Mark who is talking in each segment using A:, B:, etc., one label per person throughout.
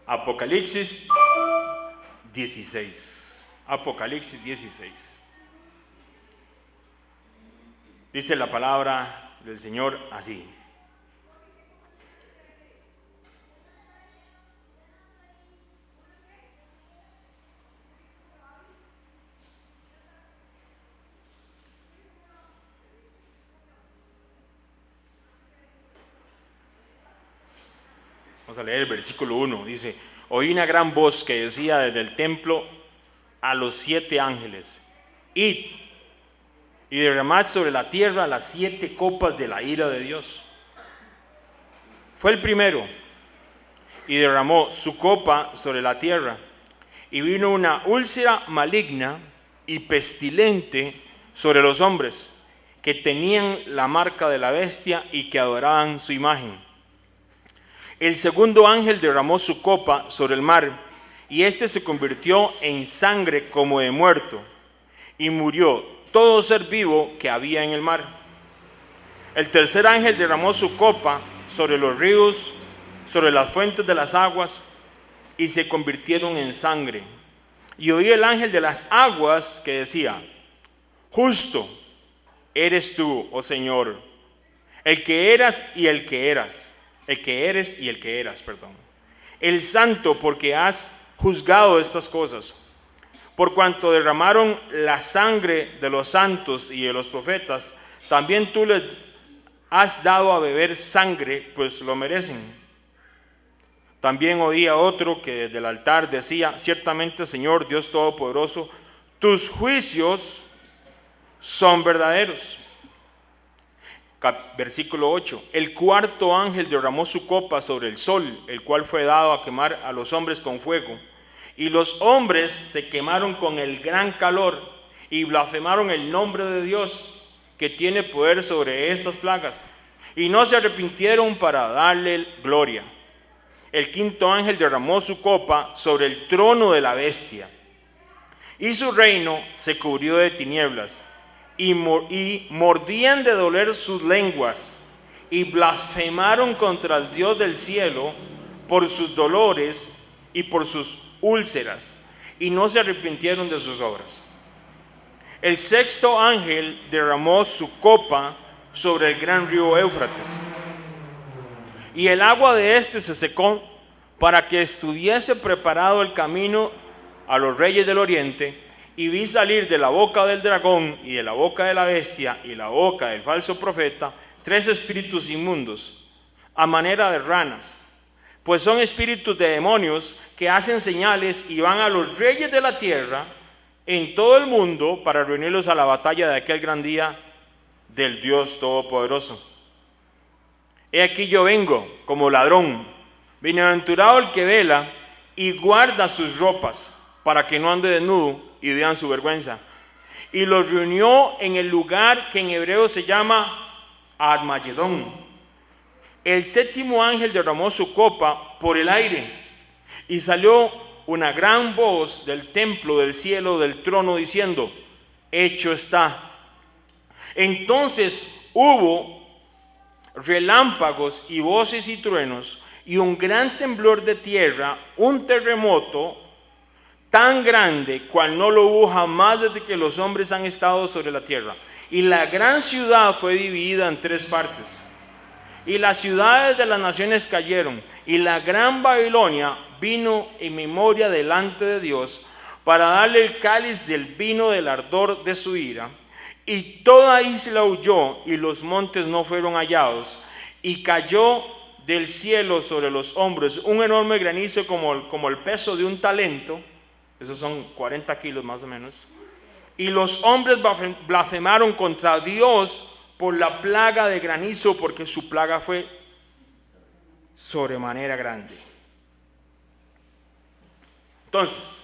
A: Apocalipsis 16. Apocalipsis 16. Dice la palabra del Señor así. Vamos a leer el versículo 1. Dice: oí una gran voz que decía desde el templo a los 7 ángeles: id y derramad sobre la tierra las 7 copas de la ira de Dios. Fue el primero y derramó su copa sobre la tierra, y vino una úlcera maligna y pestilente sobre los hombres que tenían la marca de la bestia y que adoraban su imagen. El segundo ángel derramó su copa sobre el mar, y éste se convirtió en sangre como de muerto, y murió todo ser vivo que había en el mar. El tercer ángel derramó su copa sobre los ríos, sobre las fuentes de las aguas, y se convirtieron en sangre. Y oí el ángel de las aguas que decía: justo eres tú, oh Señor, el que eras y el que eras. El que eres y el que eras, el santo, porque has juzgado estas cosas. Por cuanto derramaron la sangre de los santos y de los profetas, también tú les has dado a beber sangre, pues lo merecen. También oía otro que desde el altar decía: ciertamente, Señor Dios Todopoderoso, tus juicios son verdaderos. Versículo 8. El cuarto ángel derramó su copa sobre el sol, el cual fue dado a quemar a los hombres con fuego. Y los hombres se quemaron con el gran calor y blasfemaron el nombre de Dios, que tiene poder sobre estas plagas, y no se arrepintieron para darle gloria. El quinto ángel derramó su copa sobre el trono de la bestia, y su reino se cubrió de tinieblas. Y mordían de doler sus lenguas, y blasfemaron contra el Dios del cielo por sus dolores y por sus úlceras, y no se arrepintieron de sus obras. El sexto ángel derramó su copa sobre el gran río Éufrates, y el agua de éste se secó, para que estuviese preparado el camino a los reyes del oriente. Y vi salir de la boca del dragón y de la boca de la bestia y la boca del falso profeta 3 espíritus inmundos, a manera de ranas, pues son espíritus de demonios que hacen señales y van a los reyes de la tierra en todo el mundo para reunirlos a la batalla de aquel gran día del Dios Todopoderoso. He aquí yo vengo como ladrón. Bienaventurado el que vela y guarda sus ropas, para que no ande desnudo y vean su vergüenza. Y los reunió en el lugar que en hebreo se llama Armagedón. El séptimo ángel derramó su copa por el aire, y salió una gran voz del templo del cielo del trono diciendo: hecho está. Entonces hubo relámpagos y voces y truenos, y un gran temblor de tierra, un terremoto tan grande cual no lo hubo jamás desde que los hombres han estado sobre la tierra. Y la gran ciudad fue dividida en 3 partes. Y las ciudades de las naciones cayeron, y la gran Babilonia vino en memoria delante de Dios, para darle el cáliz del vino del ardor de su ira. Y toda isla huyó, y los montes no fueron hallados. Y cayó del cielo sobre los hombres un enorme granizo como el peso de un talento. Esos son 40 kilos más o menos. Y los hombres blasfemaron contra Dios por la plaga de granizo, porque su plaga fue sobremanera grande. Entonces,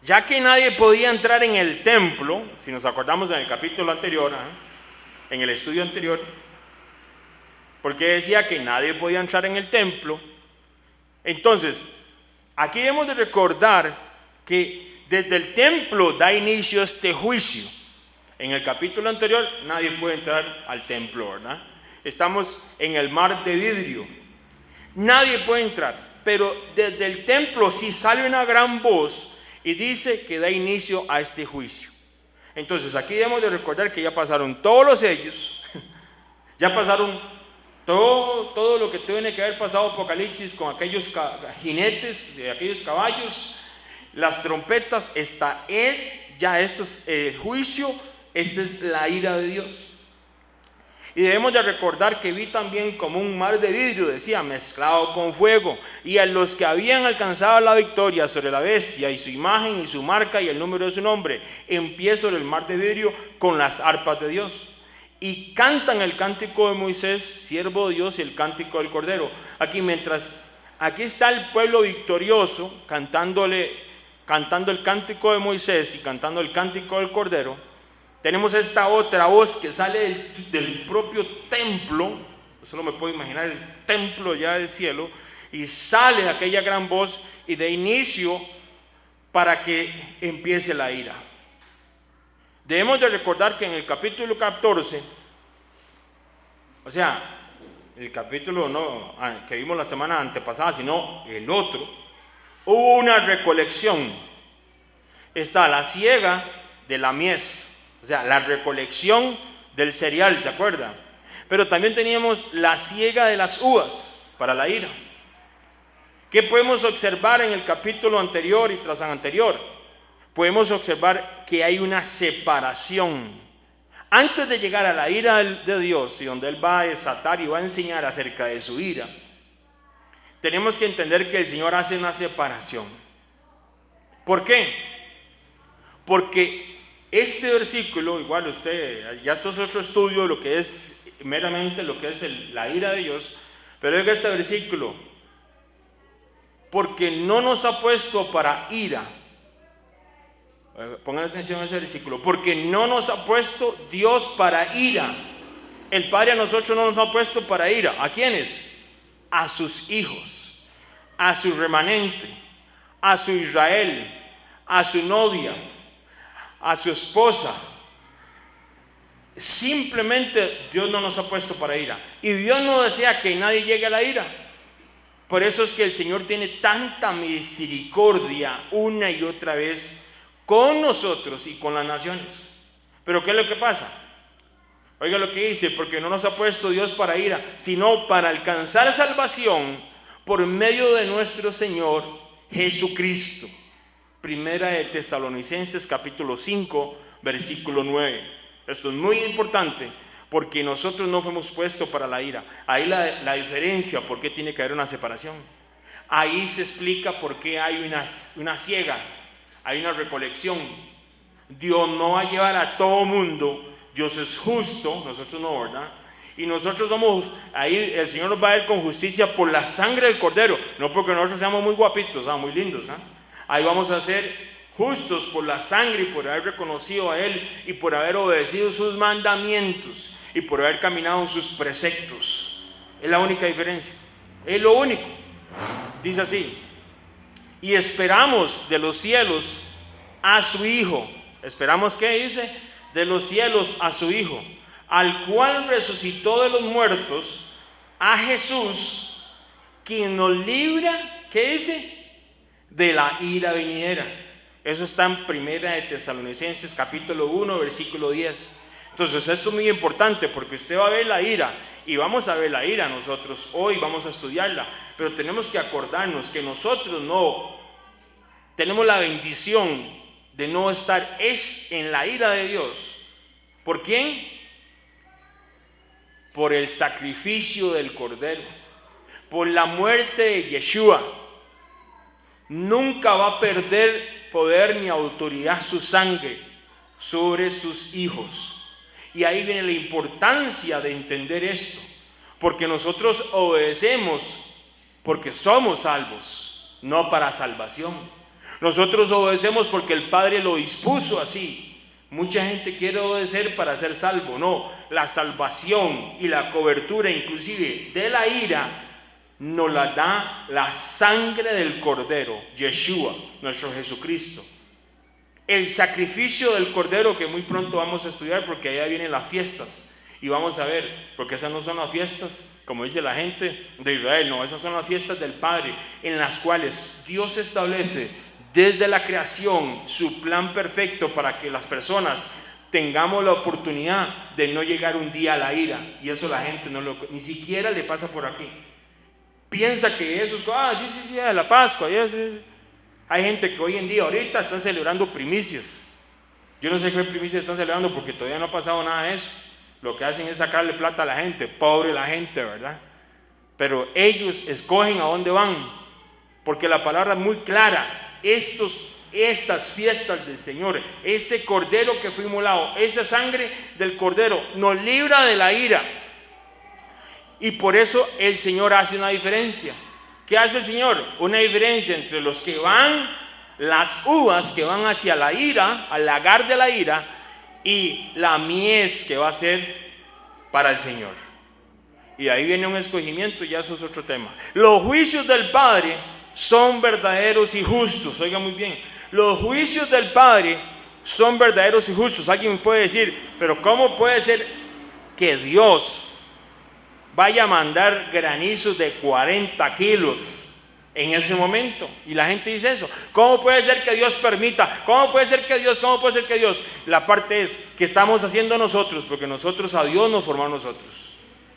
A: ya que nadie podía entrar en el templo, si nos acordamos en el capítulo anterior, en el estudio anterior, porque decía que nadie podía entrar en el templo, entonces aquí debemos de recordar que desde el templo da inicio a este juicio. En el capítulo anterior nadie puede entrar al templo, ¿verdad? Estamos en el mar de vidrio. Nadie puede entrar, pero desde el templo sí sale una gran voz y dice que da inicio a este juicio. Entonces aquí debemos de recordar que ya pasaron todos los sellos, ya pasaron todo lo que tiene que haber pasado Apocalipsis con aquellos jinetes, aquellos caballos, las trompetas. Esto es el juicio, esta es la ira de Dios. Y debemos de recordar que vi también como un mar de vidrio, decía, mezclado con fuego, y a los que habían alcanzado la victoria sobre la bestia y su imagen y su marca y el número de su nombre, en pie sobre el mar de vidrio con las arpas de Dios. Y cantan el cántico de Moisés, siervo de Dios, y el cántico del Cordero. Aquí está el pueblo victorioso cantando el cántico de Moisés y cantando el cántico del Cordero. Tenemos esta otra voz que sale del propio templo, solo me puedo imaginar el templo ya del cielo, y sale aquella gran voz y de inicio para que empiece la ira. Debemos de recordar que en el capítulo 14, o sea, el capítulo no que vimos la semana antepasada, sino el otro, hubo una recolección. Está la siega de la mies, o sea, la recolección del cereal, ¿se acuerda? Pero también teníamos la siega de las uvas para la ira. ¿Qué podemos observar en el capítulo anterior y tras anterior? Podemos observar que hay una separación. Antes de llegar a la ira de Dios, y donde Él va a desatar y va a enseñar acerca de su ira, tenemos que entender que el Señor hace una separación. ¿Por qué? Porque este versículo, igual ya esto es otro estudio de lo que es meramente lo que es la ira de Dios, pero es que este versículo, porque no nos ha puesto para ira. Pongan atención a ese versículo, porque no nos ha puesto Dios para ira. El Padre a nosotros no nos ha puesto para ira. ¿A quiénes? A sus hijos, a su remanente, a su Israel, a su novia, a su esposa. Simplemente Dios no nos ha puesto para ira, y Dios no desea que nadie llegue a la ira. Por eso es que el Señor tiene tanta misericordia una y otra vez con nosotros y con las naciones. Pero ¿qué es lo que pasa? Oiga lo que dice: porque no nos ha puesto Dios para ira, sino para alcanzar salvación por medio de nuestro Señor Jesucristo. Primera de Tesalonicenses capítulo 5 versículo 9. Esto es muy importante, porque nosotros no fuimos puestos para la ira. Ahí la diferencia, por qué tiene que haber una separación. Ahí se explica por qué hay una siega, hay una recolección. Dios no va a llevar a todo mundo. Dios es justo, nosotros no, ¿verdad? Y nosotros somos, ahí el Señor nos va a ver con justicia por la sangre del Cordero, no porque nosotros seamos muy guapitos, muy lindos, Ahí vamos a ser justos por la sangre y por haber reconocido a Él y por haber obedecido sus mandamientos y por haber caminado en sus preceptos. Es la única diferencia, es lo único. Dice así: y esperamos de los cielos a su Hijo. ¿Esperamos qué dice? De los cielos a su Hijo, al cual resucitó de los muertos, a Jesús, quien nos libra, ¿qué dice? De la ira venidera. Eso está en Primera de Tesalonicenses capítulo 1 versículo 10. Entonces esto es muy importante, porque usted va a ver la ira, y vamos a ver la ira nosotros hoy, vamos a estudiarla, pero tenemos que acordarnos que nosotros no tenemos la bendición de no estar en la ira de Dios. ¿Por quién? Por el sacrificio del Cordero, por la muerte de Yeshua. Nunca va a perder poder ni autoridad su sangre sobre sus hijos. Y ahí viene la importancia de entender esto, porque nosotros obedecemos porque somos salvos, no para salvación. Nosotros obedecemos porque el Padre lo dispuso así. Mucha gente quiere obedecer para ser salvo. No, la salvación y la cobertura inclusive de la ira nos la da la sangre del Cordero, Yeshua, nuestro Jesucristo. El sacrificio del Cordero, que muy pronto vamos a estudiar, porque allá vienen las fiestas, Y vamos a ver, porque esas no son las fiestas, como dice la gente de Israel, no, esas son las fiestas del Padre, en las cuales Dios establece desde la creación su plan perfecto para que las personas tengamos la oportunidad de no llegar un día a la ira. Y eso la gente ni siquiera le pasa por aquí. Piensa que eso es, sí, de la Pascua. Hay gente que hoy en día, ahorita, están celebrando primicias. Yo no sé qué primicias están celebrando porque todavía no ha pasado nada de eso. Lo que hacen es sacarle plata a la gente, pobre la gente, ¿verdad? Pero ellos escogen a dónde van, porque la palabra es muy clara. Estas fiestas del Señor, ese cordero que fue inmolado, esa sangre del cordero nos libra de la ira. Y por eso el Señor hace una diferencia. ¿Qué hace el Señor? Una diferencia entre los que van, las uvas que van hacia la ira, al lagar de la ira, y la mies que va a ser para el Señor. Y ahí viene un escogimiento, ya eso es otro tema. Los juicios del Padre son verdaderos y justos. Oiga muy bien, los juicios del Padre son verdaderos y justos. Alguien me puede decir, pero ¿cómo puede ser que Dios vaya a mandar granizos de 40 kilos en ese momento? Y la gente dice eso. ¿Cómo puede ser que Dios permita? ¿Cómo puede ser que Dios? La parte es, ¿qué estamos haciendo nosotros? Porque nosotros a Dios nos formó a nosotros.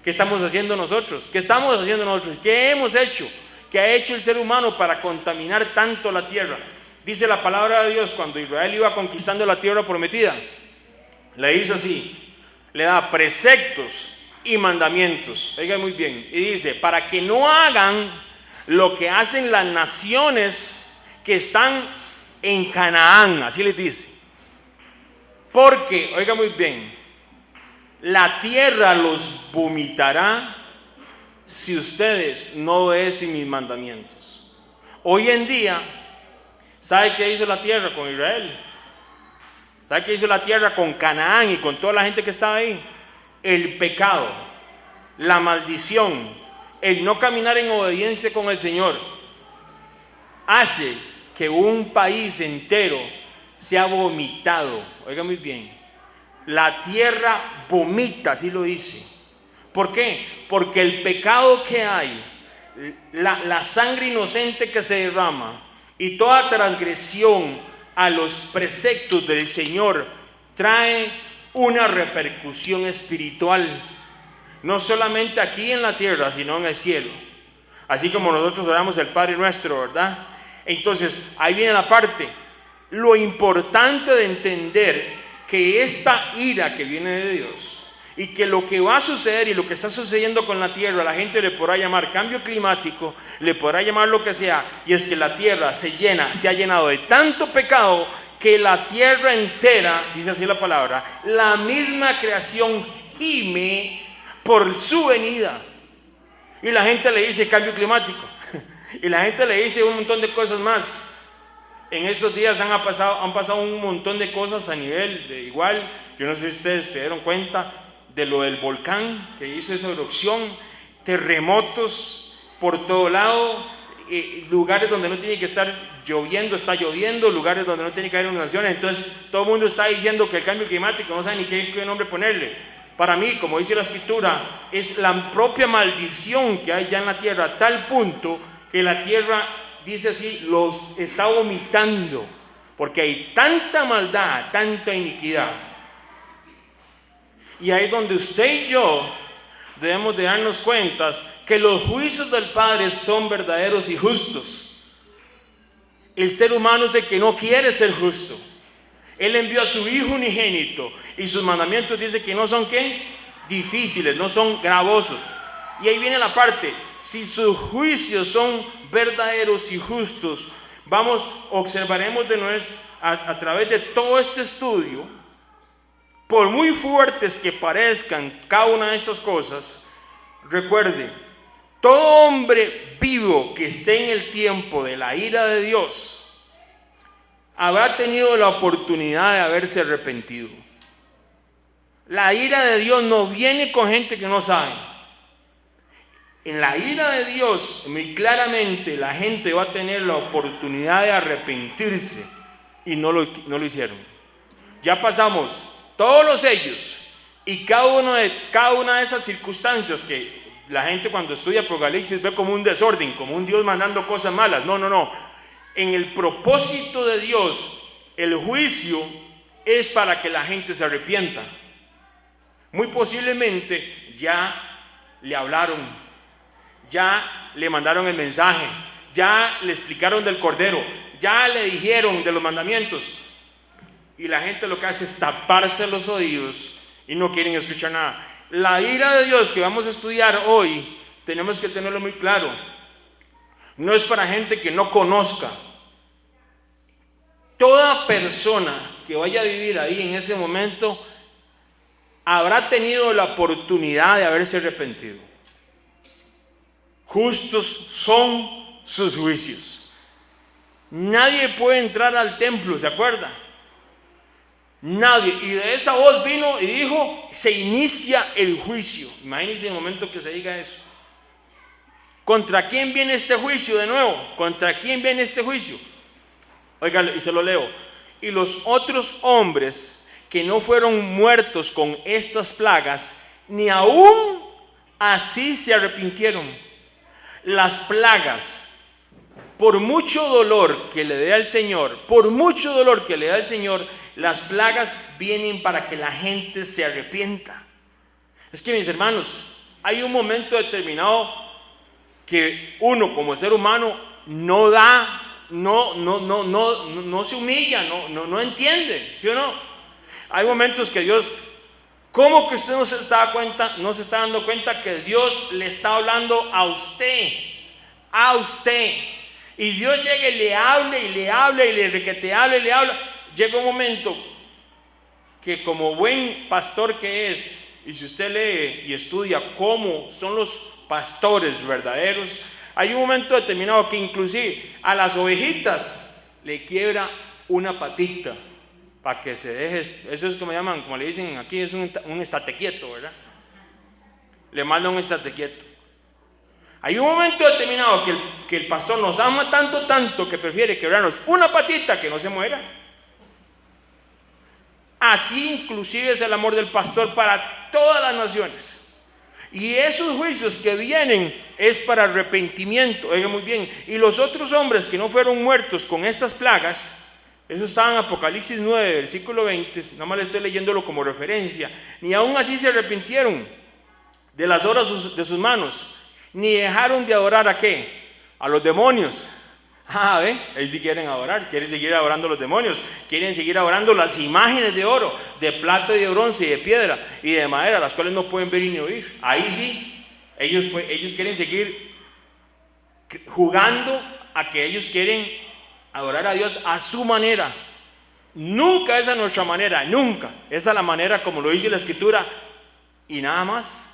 A: ¿Qué estamos haciendo nosotros? ¿Qué hemos hecho? ¿Qué ha hecho el ser humano para contaminar tanto la tierra? Dice la palabra de Dios, cuando Israel iba conquistando la tierra prometida, le hizo así, le da preceptos y mandamientos. Oigan muy bien, y dice, para que no hagan lo que hacen las naciones que están en Canaán, así les dice. Porque, oiga muy bien, la tierra los vomitará si ustedes no obedecen mis mandamientos. Hoy en día, ¿sabe qué hizo la tierra con Israel? ¿Sabe qué hizo la tierra con Canaán y con toda la gente que estaba ahí? El pecado, la maldición, el no caminar en obediencia con el Señor, hace que un país entero sea vomitado. Oiga muy bien, la tierra vomita, así lo dice. ¿Por qué? Porque el pecado que hay, la sangre inocente que se derrama y toda transgresión a los preceptos del Señor trae una repercusión espiritual, no solamente aquí en la tierra, sino en el cielo. Así como nosotros oramos el Padre Nuestro, ¿verdad? Entonces, ahí viene la parte, lo importante de entender que esta ira que viene de Dios y que lo que va a suceder y lo que está sucediendo con la tierra, la gente le podrá llamar cambio climático, le podrá llamar lo que sea, y es que la tierra se ha llenado de tanto pecado que la tierra entera, dice así la palabra, la misma creación gime por su venida. Y la gente le dice cambio climático y la gente le dice un montón de cosas más. En estos días han pasado un montón de cosas a nivel de igual. Yo no sé si ustedes se dieron cuenta de lo del volcán que hizo esa erupción, terremotos por todo lado, lugares donde no tiene que estar lloviendo, está lloviendo, lugares donde no tiene que haber inundaciones. Entonces todo el mundo está diciendo que el cambio climático, no sabe ni qué nombre ponerle. Para mí, como dice la escritura, es la propia maldición que hay ya en la tierra, a tal punto que la tierra, dice así, los está vomitando, porque hay tanta maldad, tanta iniquidad. Y ahí es donde usted y yo debemos de darnos cuenta que los juicios del Padre son verdaderos y justos. El ser humano es el que no quiere ser justo. Él envió a su Hijo unigénito y sus mandamientos dice que no son ¿qué? Difíciles, no son gravosos. Y ahí viene la parte, si sus juicios son verdaderos y justos, observaremos a través de todo este estudio, por muy fuertes que parezcan cada una de estas cosas, recuerde, todo hombre vivo que esté en el tiempo de la ira de Dios habrá tenido la oportunidad de haberse arrepentido. La ira de Dios no viene con gente que no sabe. En la ira de Dios, muy claramente, la gente va a tener la oportunidad de arrepentirse y no lo hicieron. Ya pasamos todos los sellos, Y cada una de esas circunstancias que la gente cuando estudia Apocalipsis ve como un desorden, como un Dios mandando cosas malas. No. En el propósito de Dios, el juicio es para que la gente se arrepienta. Muy posiblemente ya le hablaron, ya le mandaron el mensaje, ya le explicaron del Cordero, ya le dijeron de los mandamientos, y la gente lo que hace es taparse los oídos y no quieren escuchar nada. La ira de Dios que vamos a estudiar hoy, tenemos que tenerlo muy claro, no es para gente que no conozca. Toda persona que vaya a vivir ahí en ese momento habrá tenido la oportunidad de haberse arrepentido. Justos son sus juicios. Nadie puede entrar al templo, ¿se acuerda? Nadie. Y de esa voz vino y dijo, se inicia el juicio. Imagínense el momento que se diga eso. ¿Contra quién viene este juicio de nuevo? ¿Contra quién viene este juicio? Oigan, y se lo leo. Y los otros hombres que no fueron muertos con estas plagas, ni aún así se arrepintieron. Las plagas, por mucho dolor que le dé al Señor, las plagas vienen para que la gente se arrepienta. Es que, mis hermanos, hay un momento determinado que uno como ser humano no se humilla, no entiende, ¿sí o no? Hay momentos que Dios, ¿cómo que usted no se está dando cuenta que Dios le está hablando a usted? Y Dios llega y le habla y le habla. Llega un momento que, como buen pastor que es, y si usted lee y estudia cómo son los pastores verdaderos, hay un momento determinado que inclusive a las ovejitas le quiebra una patita para que se deje. Eso es como llaman, como le dicen aquí, es un estate quieto, ¿verdad? Le manda un estate quieto. Hay un momento determinado que el pastor nos ama tanto que prefiere quebrarnos una patita que no se muera. Así inclusive es el amor del pastor para todas las naciones. Y esos juicios que vienen es para arrepentimiento. Oiga muy bien. Y los otros hombres que no fueron muertos con estas plagas, eso está en Apocalipsis 9, versículo 20, nada más le estoy leyéndolo como referencia, ni aún así se arrepintieron de las obras de sus manos, ni dejaron de adorar ¿a qué? A los demonios. Ellos sí quieren adorar, quieren seguir adorando a los demonios, quieren seguir adorando las imágenes de oro, de plata y de bronce y de piedra y de madera, las cuales no pueden ver ni oír. Ahí sí, ellos quieren seguir jugando a que ellos quieren adorar a Dios a su manera. Nunca es a nuestra manera, nunca. Esa es la manera como lo dice la Escritura y nada más.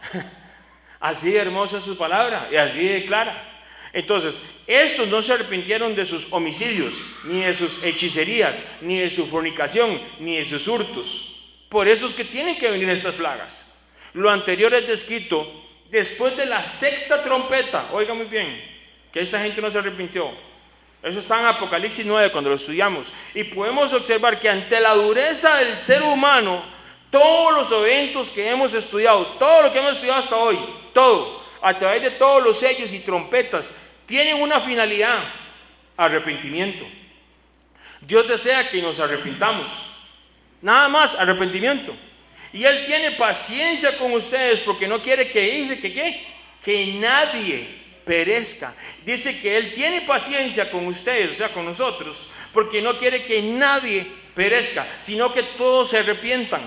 A: Así de hermosa es su palabra y así de clara. Entonces, estos no se arrepintieron de sus homicidios, ni de sus hechicerías, ni de su fornicación, ni de sus hurtos. Por eso es que tienen que venir estas plagas. Lo anterior es descrito después de la sexta trompeta. Oiga muy bien, que esta gente no se arrepintió. Eso está en Apocalipsis 9 cuando lo estudiamos. Y podemos observar que ante la dureza del ser humano, todos los eventos que hemos estudiado, todo lo que hemos estudiado hasta hoy, todo, a través de todos los sellos y trompetas, tienen una finalidad: arrepentimiento. Dios desea que nos arrepintamos, nada más, arrepentimiento. Y Él tiene paciencia con ustedes porque no quiere que nadie perezca. Dice que Él tiene paciencia con ustedes, o sea, con nosotros, porque no quiere que nadie perezca, sino que todos se arrepientan.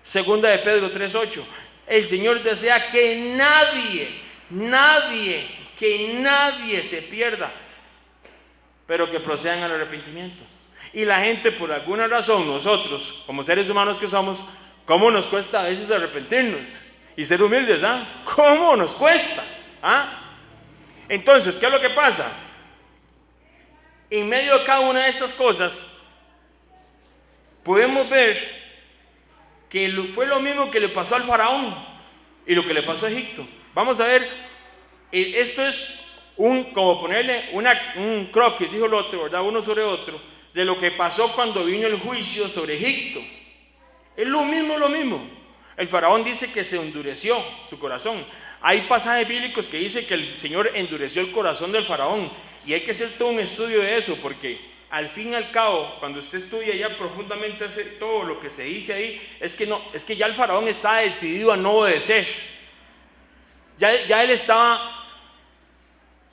A: Segunda de Pedro 3:8. El Señor desea que nadie se pierda, pero que procedan al arrepentimiento. Y la gente, por alguna razón, nosotros, como seres humanos que somos, ¿cómo nos cuesta a veces arrepentirnos y ser humildes? ¿Cómo nos cuesta? Entonces, ¿qué es lo que pasa? En medio de cada una de estas cosas, podemos ver que fue lo mismo que le pasó al faraón y lo que le pasó a Egipto. Vamos a ver, esto es como ponerle un croquis, dijo el otro, ¿verdad? Uno sobre otro, de lo que pasó cuando vino el juicio sobre Egipto. Es lo mismo. El faraón dice que se endureció su corazón. Hay pasajes bíblicos que dice que el Señor endureció el corazón del faraón, y hay que hacer todo un estudio de eso, porque al fin y al cabo, cuando usted estudia ya profundamente todo lo que se dice ahí, es que ya el faraón está decidido a no obedecer. Ya él estaba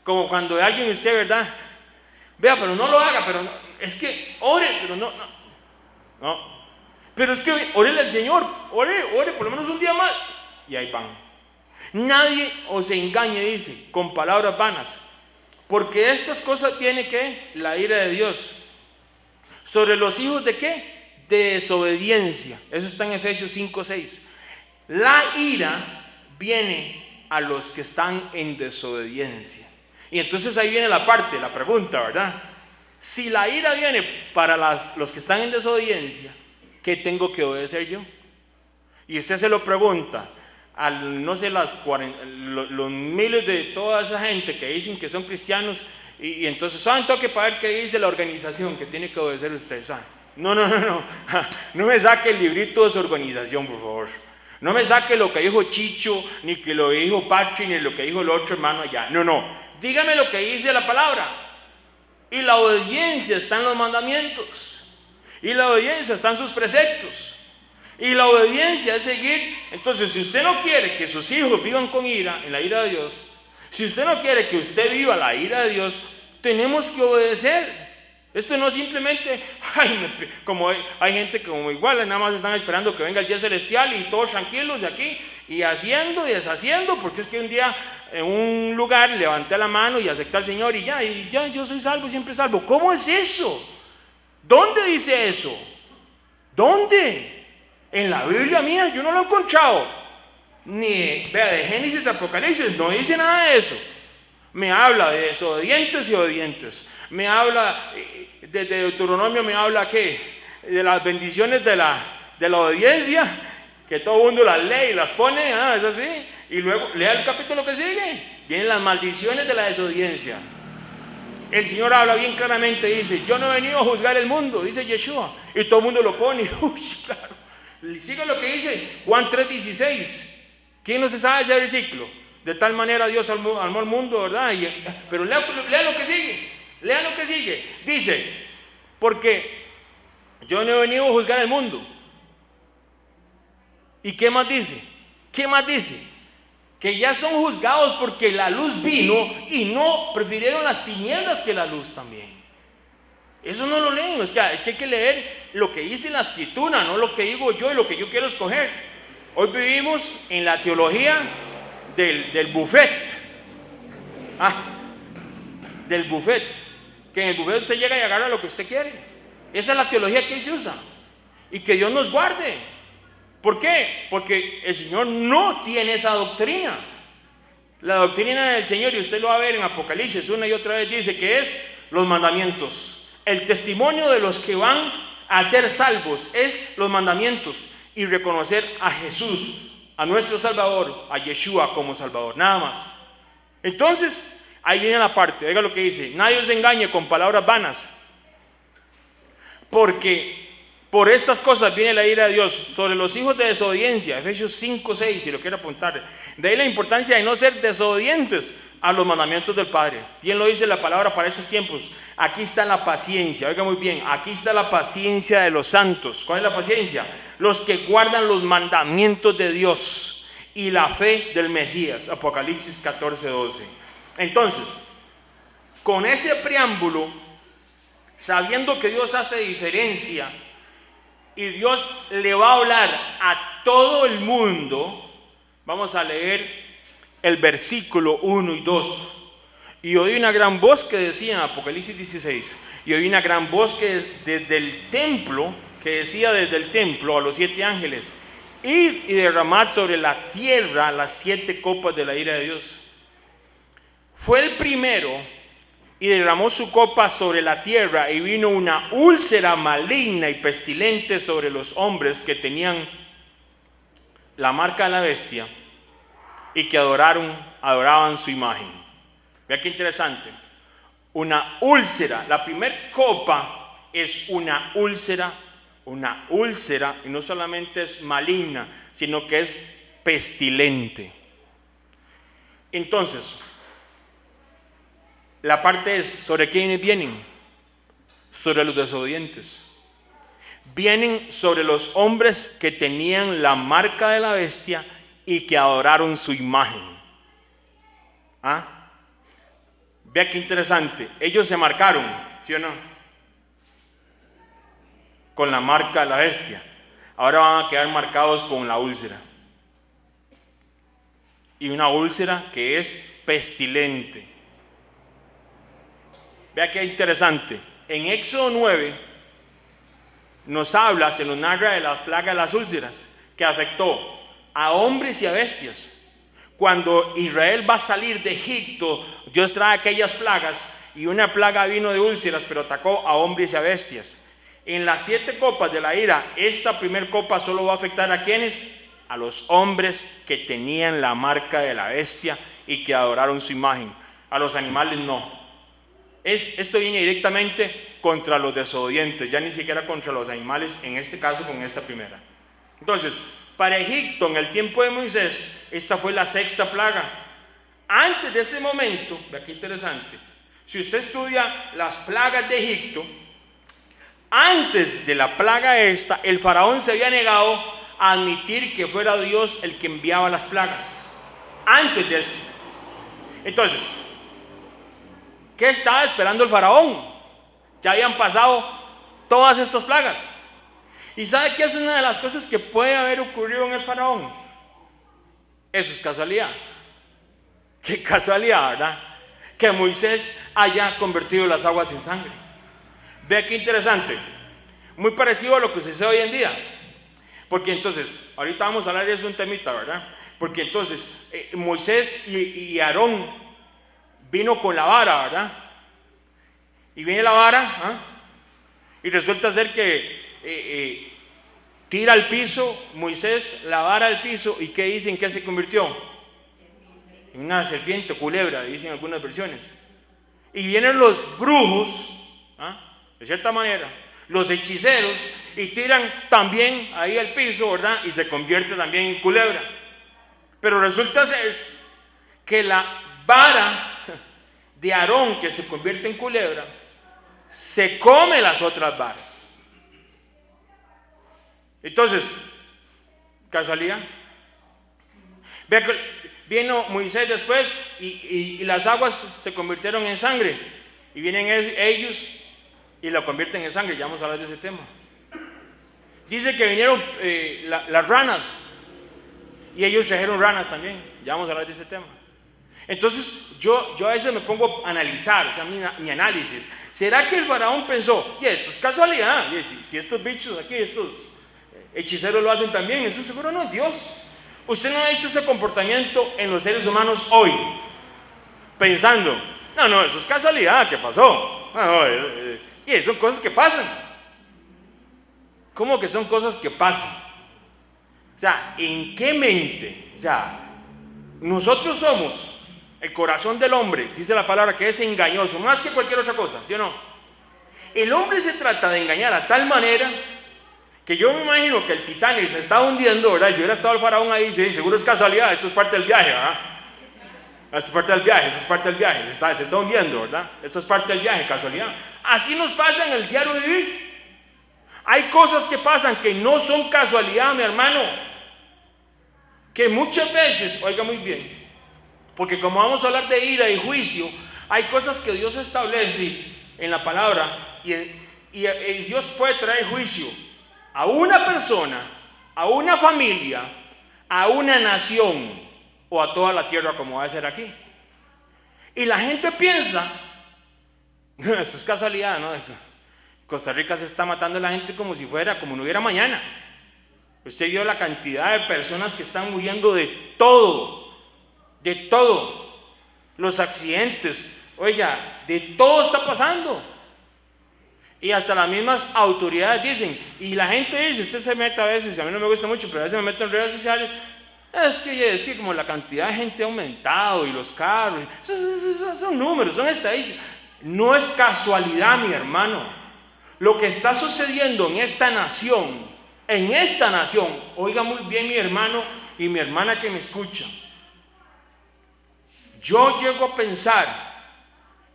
A: como cuando alguien usted, ¿verdad? Vea, pero no lo haga, pero no, es que ore, pero no. Pero es que órele al Señor, ore por lo menos un día más, y ahí van. Nadie os engañe, dice, con palabras vanas, porque de estas cosas viene ¿qué? La ira de Dios. ¿Sobre los hijos de qué? De desobediencia. Eso está en Efesios 5:6. La ira viene a los que están en desobediencia. Y entonces ahí viene la pregunta, ¿verdad? Si la ira viene para los que están en desobediencia, ¿qué tengo que obedecer yo? Y usted se lo pregunta no sé, los miles de toda esa gente que dicen que son cristianos, y entonces, ¿saben todo que para ver qué dice la organización que tiene que obedecer usted? ¿Saben? No me saque el librito de su organización, por favor. No me saque lo que dijo Chicho, ni que lo dijo Patrick, ni lo que dijo el otro hermano allá. No, dígame lo que dice la palabra. Y la obediencia está en los mandamientos, y la obediencia está en sus preceptos, y la obediencia es seguir. Entonces, si usted no quiere que sus hijos vivan con ira, en la ira de Dios, si usted no quiere que usted viva la ira de Dios, tenemos que obedecer. Esto no simplemente, como hay gente que como igual nada más están esperando que venga el día celestial y todos tranquilos de aquí, y haciendo y deshaciendo, porque es que un día en un lugar levanté la mano y acepté al Señor y ya yo soy salvo, siempre salvo. ¿Cómo es eso? ¿Dónde dice eso? ¿Dónde? En la Biblia mía yo no lo he encontrado. Ni de Génesis a Apocalipsis no dice nada de eso. Me habla de desobedientes y obedientes. Me habla de Deuteronomio, me habla ¿qué? De las bendiciones de la obediencia, que todo el mundo las lee y las pone, es así. Y luego lea el capítulo que sigue, vienen las maldiciones de la desobediencia. El Señor habla bien claramente, dice: yo no he venido a juzgar el mundo, dice Yeshua, y todo el mundo lo pone. Claro. Sigue lo que dice Juan 3:16. ¿Quién no se sabe ese versículo? De tal manera Dios amó al mundo, ¿verdad? Pero lea lo que sigue. Lea lo que sigue. Dice: porque yo no he venido a juzgar el mundo. ¿Y qué más dice? Que ya son juzgados porque la luz vino y no prefirieron las tinieblas que la luz también. Eso no lo leen. Es que hay que leer lo que dice la Escritura, no lo que digo yo y lo que yo quiero escoger. Hoy vivimos en la teología del buffet. Del buffet. Que en el buffet usted llega y agarra lo que usted quiere. Esa es la teología que se usa. Y que Dios nos guarde. ¿Por qué? Porque el Señor no tiene esa doctrina. La doctrina del Señor, y usted lo va a ver en Apocalipsis una y otra vez, dice que es los mandamientos. El testimonio de los que van a ser salvos es los mandamientos y reconocer a Jesús, a nuestro Salvador, a Yeshua como Salvador, nada más. Entonces, ahí viene la parte, oiga lo que dice: nadie os engañe con palabras vanas, porque por estas cosas viene la ira de Dios sobre los hijos de desobediencia. Efesios 5:6, si lo quiere apuntar. De ahí la importancia de no ser desobedientes a los mandamientos del Padre. Bien lo dice la palabra para esos tiempos. Aquí está la paciencia, oiga muy bien, aquí está la paciencia de los santos. ¿Cuál es la paciencia? Los que guardan los mandamientos de Dios y la fe del Mesías. Apocalipsis 14:12. Entonces, con ese preámbulo, sabiendo que Dios hace diferencia y Dios le va a hablar a todo el mundo, vamos a leer el versículo 1 y 2. Y oí una gran voz que decía en Apocalipsis 16, y oí una gran voz que desde el templo, que decía desde el templo a los 7 ángeles: id y derramad sobre la tierra las 7 copas de la ira de Dios. Fue el primero y derramó su copa sobre la tierra, y vino una úlcera maligna y pestilente sobre los hombres que la marca de la bestia y que adoraban su imagen. Vea qué interesante. Una úlcera, la primer copa es una úlcera una úlcera, y no solamente es maligna, sino que es pestilente. Entonces, la parte es, ¿sobre quiénes vienen? Sobre los desobedientes. Vienen sobre los hombres que tenían la marca de la bestia y que adoraron su imagen. ¿Ah? Vea qué interesante. Ellos se marcaron, ¿sí o no? Con la marca de la bestia. Ahora van a quedar marcados con la úlcera. Y una úlcera que es pestilente. Vea qué interesante. En Éxodo 9 nos habla, se nos narra de la plaga de las úlceras que afectó a hombres y a bestias. Cuando Israel va a salir de Egipto, Dios trae aquellas plagas y una plaga vino de úlceras, pero atacó a hombres y a bestias. En las 7 copas de la ira, esta primer copa solo va a afectar a ¿quiénes? A los hombres que tenían la marca de la bestia y que adoraron su imagen. A los animales no. Esto viene directamente contra los desobedientes, ya ni siquiera contra los animales, en este caso con esta primera. Entonces, para Egipto, en el tiempo de Moisés, esta fue la 6ª plaga. Antes de ese momento, vea qué interesante, si usted estudia las plagas de Egipto, antes de la plaga esta, el faraón se había negado a admitir que fuera Dios el que enviaba las plagas. Antes de esto. Entonces, ¿qué estaba esperando el faraón? Ya habían pasado todas estas plagas. ¿Y sabe qué es una de las cosas que puede haber ocurrido en el faraón? Eso es casualidad. Qué casualidad, ¿verdad? Que Moisés haya convertido las aguas en sangre. Vea qué interesante. Muy parecido a lo que sucede hoy en día. Porque entonces, ahorita vamos a hablar de eso un temita, ¿verdad? Porque entonces, Moisés y Aarón vino con la vara, ¿verdad? Y viene la vara, y resulta ser que tira al piso Moisés la vara al piso, y ¿qué dicen que se convirtió? En una serpiente, culebra, dicen algunas versiones. Y vienen los brujos, de cierta manera, los hechiceros, y tiran también ahí al piso, ¿verdad? Y se convierte también en culebra. Pero resulta ser que la vara de Aarón, que se convierte en culebra, se come las otras varas. Entonces, ¿casualidad? Vea que vino Moisés después y las aguas se convirtieron en sangre, y vienen ellos y lo convierten en sangre. Ya vamos a hablar de ese tema. Dice que vinieron las ranas, y ellos trajeron ranas también. Ya vamos a hablar de ese tema. Entonces yo a veces me pongo a analizar, o sea, mi análisis. ¿Será que el faraón pensó, esto es casualidad? Si estos bichos aquí, estos hechiceros lo hacen también, eso seguro no es Dios. Usted no ha visto ese comportamiento en los seres humanos hoy, pensando, no, eso es casualidad, ¿qué pasó? Y son cosas que pasan. ¿Cómo que son cosas que pasan? O sea, ¿en qué mente? O sea, nosotros somos el corazón del hombre, dice la palabra, que es engañoso, más que cualquier otra cosa, ¿sí o no? El hombre se trata de engañar a tal manera que yo me imagino que el Titanic se está hundiendo, ¿verdad? Y si hubiera estado el faraón ahí, sí, seguro es casualidad, esto es parte del viaje, ¿verdad? Esto es parte del viaje, se está hundiendo, ¿verdad? Esto es parte del viaje, casualidad. Así nos pasa en el diario vivir. Hay cosas que pasan que no son casualidad, mi hermano, que muchas veces, oiga muy bien, porque como vamos a hablar de ira y juicio, hay cosas que Dios establece en la palabra, y Dios puede traer juicio a una persona, a una familia, a una nación o a toda la tierra, como va a ser aquí. Y la gente piensa, esto es casualidad, ¿no? Costa Rica se está matando a la gente como no hubiera mañana. Usted vio la cantidad de personas que están muriendo de todo. Los accidentes, oiga, de todo está pasando. Y hasta las mismas autoridades dicen, y la gente dice, usted se mete a veces, a mí no me gusta mucho, pero a veces me meto en redes sociales, es que como la cantidad de gente ha aumentado y los carros, son números, son estadísticas. No es casualidad, mi hermano. Lo que está sucediendo en esta nación, oiga muy bien mi hermano y mi hermana que me escucha, yo llego a pensar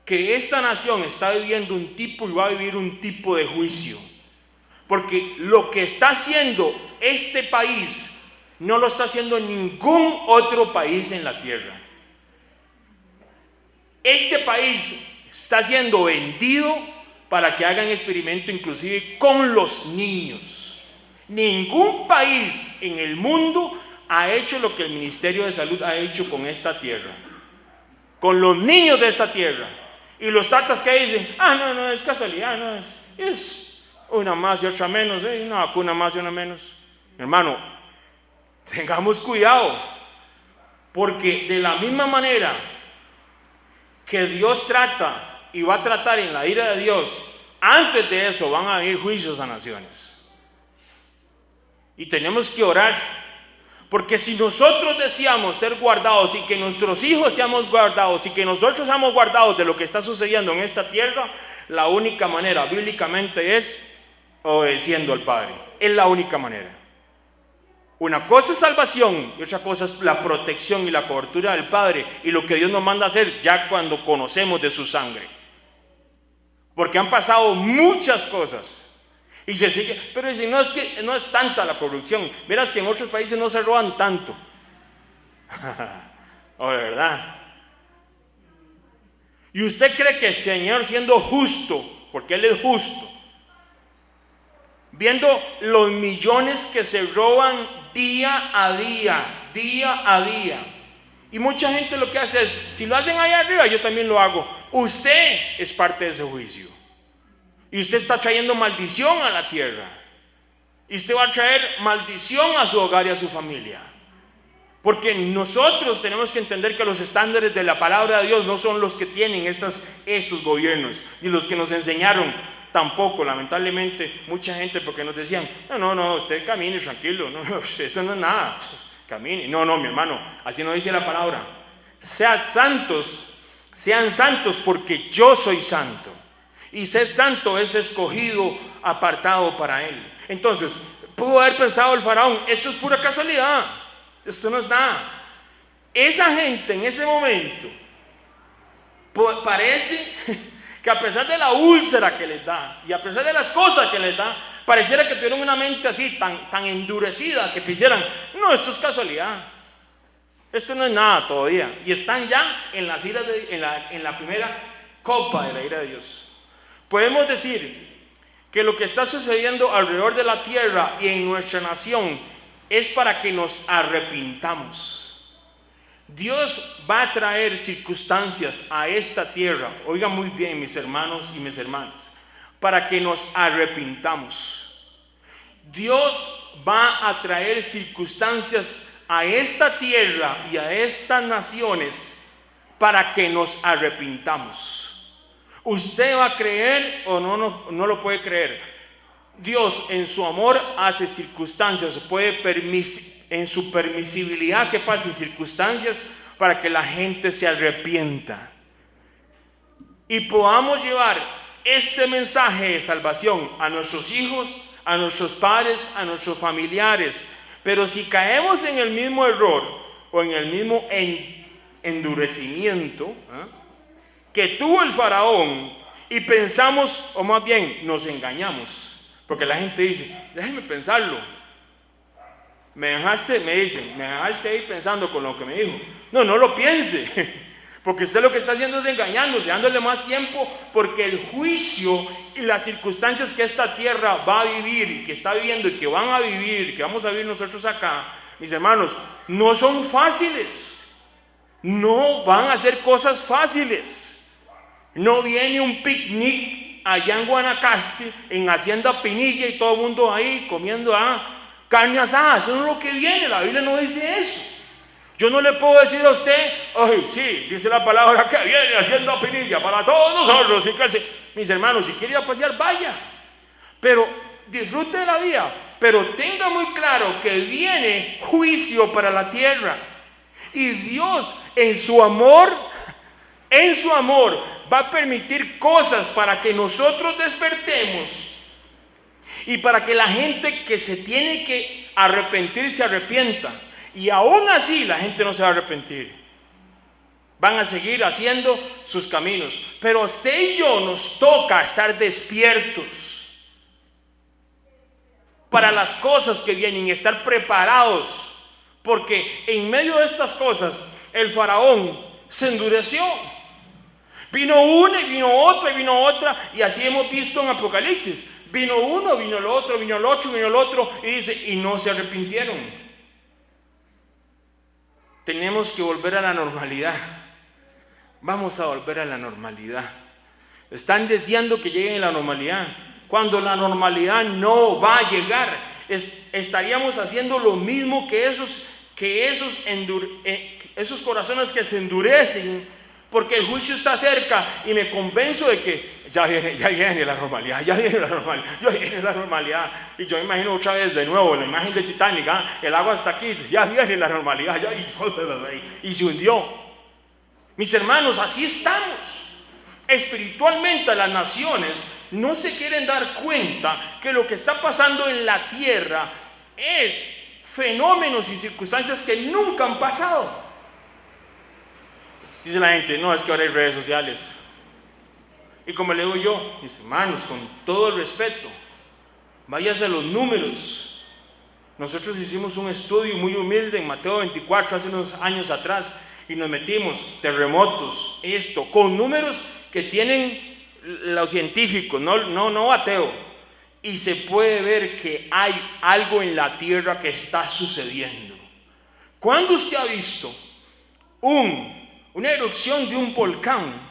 A: que esta nación está viviendo un tipo y va a vivir un tipo de juicio, porque lo que está haciendo este país no lo está haciendo ningún otro país en la tierra. Este país está siendo vendido para que hagan experimento inclusive con los niños. Ningún país en el mundo ha hecho lo que el Ministerio de Salud ha hecho con esta tierra, con los niños de esta tierra. Y los tatas que dicen, no, es casualidad, no es una más y otra menos, una vacuna más y una menos. Hermano, tengamos cuidado, porque de la misma manera que Dios trata y va a tratar en la ira de Dios, antes de eso van a venir juicios a naciones. Y tenemos que orar, porque si nosotros deseamos ser guardados y que nuestros hijos seamos guardados y que nosotros seamos guardados de lo que está sucediendo en esta tierra, la única manera bíblicamente es obedeciendo al Padre. Es la única manera. Una cosa es salvación y otra cosa es la protección y la cobertura del Padre y lo que Dios nos manda a hacer ya cuando conocemos de su sangre. Porque han pasado muchas cosas y se sigue, pero dicen, no, es que no es tanta la corrupción. Verás que en otros países no se roban tanto. ¿O de verdad? ¿Y usted cree que el Señor, siendo justo, porque Él es justo, viendo los millones que se roban día a día, y mucha gente lo que hace es, si lo hacen allá arriba, yo también lo hago? Usted es parte de ese juicio. Y usted está trayendo maldición a la tierra. Y usted va a traer maldición a su hogar y a su familia. Porque nosotros tenemos que entender que los estándares de la palabra de Dios no son los que tienen esos gobiernos, ni los que nos enseñaron tampoco, lamentablemente, mucha gente, porque nos decían, no, usted camine tranquilo, no, eso no es nada, camine. No, mi hermano, así no dice la palabra. Sean santos porque yo soy santo. Y ser santo es escogido, apartado para Él. Entonces, pudo haber pensado el faraón, esto es pura casualidad, esto no es nada. Esa gente en ese momento parece que a pesar de la úlcera que les da y a pesar de las cosas que les da, pareciera que tuvieron una mente así tan endurecida que quisieran, no, esto es casualidad, esto no es nada todavía. Y están ya en las iras en la primera copa de la ira de Dios. Podemos decir que lo que está sucediendo alrededor de la tierra y en nuestra nación es para que nos arrepintamos. Dios va a traer circunstancias a esta tierra, oiga muy bien mis hermanos y mis hermanas, para que nos arrepintamos. Dios va a traer circunstancias a esta tierra y a estas naciones para que nos arrepintamos. Usted va a creer o no lo puede creer. Dios en su amor hace circunstancias, en su permisibilidad que pasen circunstancias para que la gente se arrepienta y podamos llevar este mensaje de salvación a nuestros hijos, a nuestros padres, a nuestros familiares. Pero si caemos en el mismo error o en el mismo endurecimiento que tuvo el faraón y pensamos, o más bien nos engañamos, porque la gente dice, déjeme pensarlo, me dejaste ahí pensando con lo que me dijo. No lo piense, porque usted lo que está haciendo es engañándose, dándole más tiempo, porque el juicio y las circunstancias que esta tierra va a vivir y que está viviendo y que van a vivir, que vamos a vivir nosotros acá, mis hermanos, no son fáciles, no van a ser cosas fáciles. No viene un picnic allá en Guanacaste, en Hacienda Pinilla, y todo el mundo ahí comiendo carne asada. Eso no es lo que viene, la Biblia no dice eso. Yo no le puedo decir a usted, sí, dice la palabra que viene Hacienda Pinilla para todos nosotros. Mis hermanos, si quiere ir a pasear, vaya. Pero disfrute de la vida. Pero tenga muy claro que viene juicio para la tierra. Y Dios, en su amor, en su amor, va a permitir cosas para que nosotros despertemos y para que la gente que se tiene que arrepentir se arrepienta. Y aún así la gente no se va a arrepentir. Van a seguir haciendo sus caminos. Pero a usted y yo nos toca estar despiertos para las cosas que vienen, estar preparados. Porque en medio de estas cosas el faraón se endureció. Vino una y vino otra y vino otra, y así hemos visto en Apocalipsis. Vino uno, vino el otro, vino el otro, vino el otro, y dice, y no se arrepintieron. Tenemos que volver a la normalidad. Vamos a volver a la normalidad. Están deseando que lleguen a la normalidad, cuando la normalidad no va a llegar. Estaríamos haciendo lo mismo que esos corazones que se endurecen, porque el juicio está cerca, y me convenzo de que ya viene la normalidad, ya viene la normalidad. Y yo imagino otra vez de nuevo la imagen de Titanic, el agua está aquí, ya viene la normalidad, y se hundió. Mis hermanos, así estamos. Espiritualmente las naciones no se quieren dar cuenta que lo que está pasando en la tierra es fenómenos y circunstancias que nunca han pasado. Dice la gente, no, es que ahora hay redes sociales. Y como le digo yo, mis hermanos, con todo el respeto, váyase a los números. Nosotros hicimos un estudio muy humilde en Mateo 24 hace unos años atrás, y nos metimos terremotos, esto, con números que tienen los científicos, no ateo, y se puede ver que hay algo en la tierra que está sucediendo. ¿Cuándo usted ha visto una erupción de un volcán,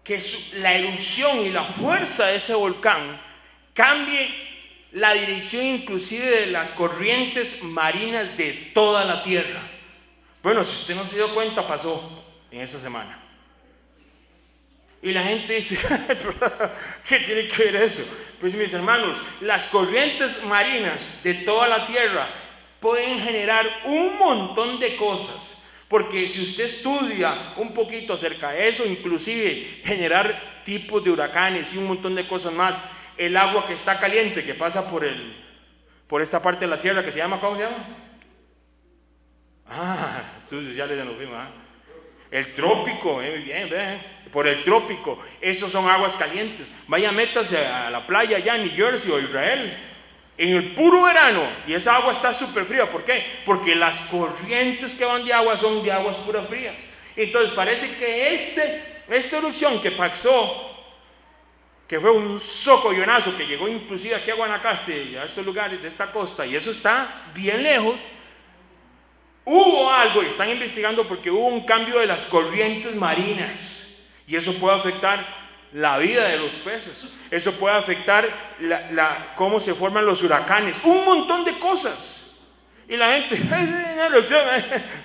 A: que la erupción y la fuerza de ese volcán cambie la dirección inclusive de las corrientes marinas de toda la tierra? Bueno, si usted no se dio cuenta, pasó en esta semana. Y la gente dice, ¿qué tiene que ver eso? Pues mis hermanos, las corrientes marinas de toda la tierra pueden generar un montón de cosas. Porque si usted estudia un poquito acerca de eso, inclusive generar tipos de huracanes y un montón de cosas más. El agua que está caliente, que pasa por esta parte de la tierra que se llama, ¿cómo se llama? Estudios sociales de los mismos. El trópico, muy bien, por el trópico, esos son aguas calientes. Vaya, métase a la playa allá en New Jersey o Israel, en el puro verano, y esa agua está súper fría. ¿Por qué? Porque las corrientes que van de agua son de aguas puras frías. Entonces parece que esta erupción que pasó, que fue un socollonazo que llegó inclusive aquí a Guanacaste y a estos lugares de esta costa, y eso está bien lejos. Hubo algo, y están investigando porque hubo un cambio de las corrientes marinas, y eso puede afectar la vida de los peces, eso puede afectar cómo se forman los huracanes, un montón de cosas. Y la gente,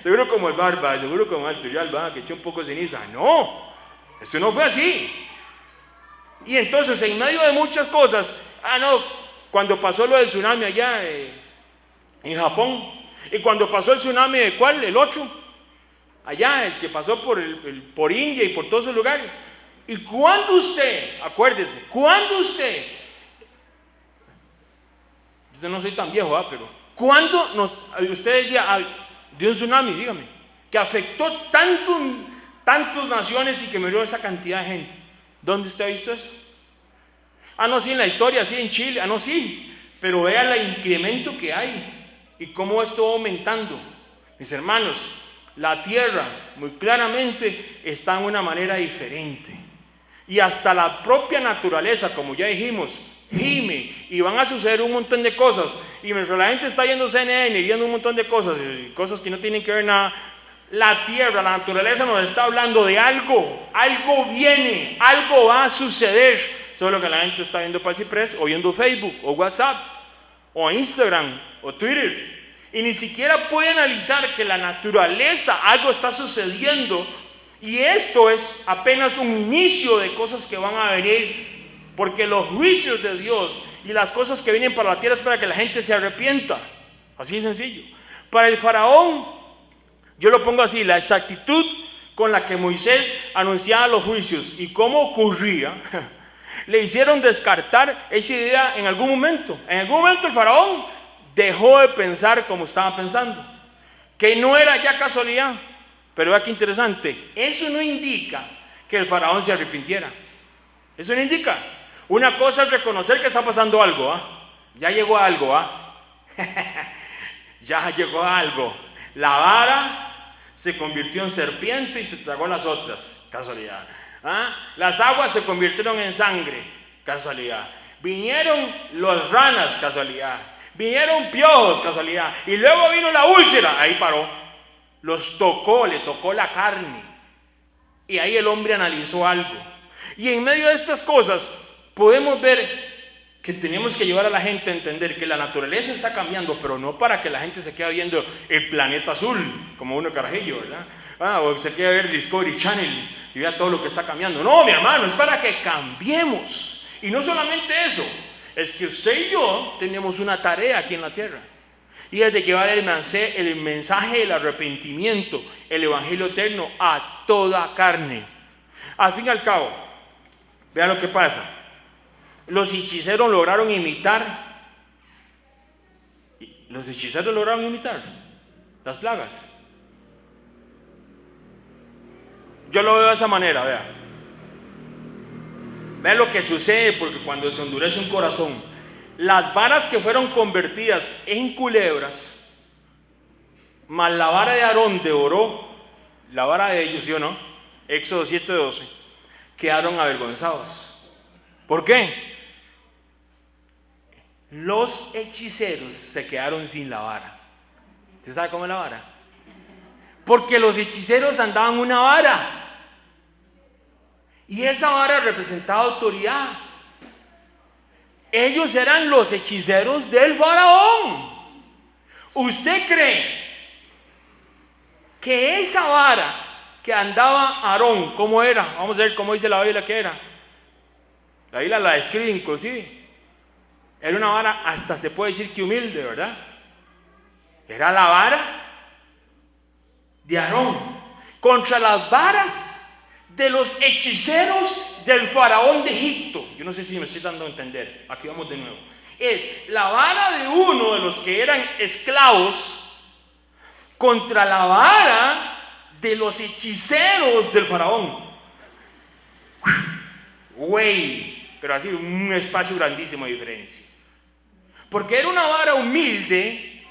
A: seguro como el Barba, seguro como el Tuyal, que echó un poco de ceniza. No, eso no fue así. Y entonces, en medio de muchas cosas, cuando pasó lo del tsunami allá en Japón, y cuando pasó el tsunami de ¿cuál? El 8, allá, el que pasó por India y por todos esos lugares. Y cuando usted, acuérdese, usted no soy tan viejo, pero cuando usted decía de un tsunami, dígame, que afectó tantas naciones y que murió esa cantidad de gente, ¿dónde usted ha visto eso? No, sí, en la historia, sí, en Chile, no, sí, pero vea el incremento que hay y cómo esto va aumentando. Mis hermanos, la tierra muy claramente está en una manera diferente, y hasta la propia naturaleza, como ya dijimos, gime, y van a suceder un montón de cosas. Y mientras la gente está viendo CNN y viendo un montón de cosas, y cosas que no tienen que ver nada, la tierra, la naturaleza nos está hablando de algo viene, algo va a suceder. Solo que la gente está viendo Paz y Press, o viendo Facebook, o WhatsApp, o Instagram, o Twitter, y ni siquiera puede analizar que la naturaleza, algo está sucediendo, y esto es apenas un inicio de cosas que van a venir, porque los juicios de Dios y las cosas que vienen para la tierra es para que la gente se arrepienta, así de sencillo. Para el faraón, yo lo pongo así, la exactitud con la que Moisés anunciaba los juicios y cómo ocurría, le hicieron descartar esa idea en algún momento. En algún momento el faraón dejó de pensar como estaba pensando, que no era ya casualidad. Pero vea qué interesante, eso no indica que el faraón se arrepintiera. Eso no indica. Una cosa es reconocer que está pasando algo, ya llegó algo, ya llegó algo. La vara se convirtió en serpiente y se tragó las otras, casualidad. Las aguas se convirtieron en sangre, casualidad. Vinieron las ranas, casualidad. Vinieron piojos, casualidad. Y luego vino la úlcera, ahí paró. Los tocó, le tocó la carne. Y ahí el hombre analizó algo. Y en medio de estas cosas podemos ver que tenemos que llevar a la gente a entender que la naturaleza está cambiando, pero no para que la gente se quede viendo el planeta azul, como uno carajillo, ¿verdad? O se quede a ver Discovery Channel y vea todo lo que está cambiando. No, mi hermano, es para que cambiemos. Y no solamente eso, es que usted y yo tenemos una tarea aquí en la tierra. Y es de llevar el mensaje del arrepentimiento, el evangelio eterno a toda carne. Al fin y al cabo, vean lo que pasa. Los hechiceros lograron imitar las plagas. Yo lo veo de esa manera, vean lo que sucede, porque cuando se endurece un corazón, las varas que fueron convertidas en culebras, más la vara de Aarón devoró la vara de ellos, ¿sí o no? Éxodo 7:12, quedaron avergonzados. ¿Por qué? Los hechiceros se quedaron sin la vara. ¿Usted sabe cómo es la vara? Porque los hechiceros andaban una vara, y esa vara representaba autoridad. Ellos eran los hechiceros del faraón. ¿Usted cree que esa vara que andaba Aarón, cómo era? Vamos a ver cómo dice la Biblia que era. La Biblia la describe inclusive. Era una vara, hasta se puede decir que humilde, ¿verdad? Era la vara de Aarón contra las varas de los hechiceros del faraón de Egipto. Yo no sé si me estoy dando a entender. Aquí vamos de nuevo. Es la vara de uno de los que eran esclavos contra la vara de los hechiceros del faraón. Pero así un espacio grandísimo de diferencia. Porque era una vara humilde,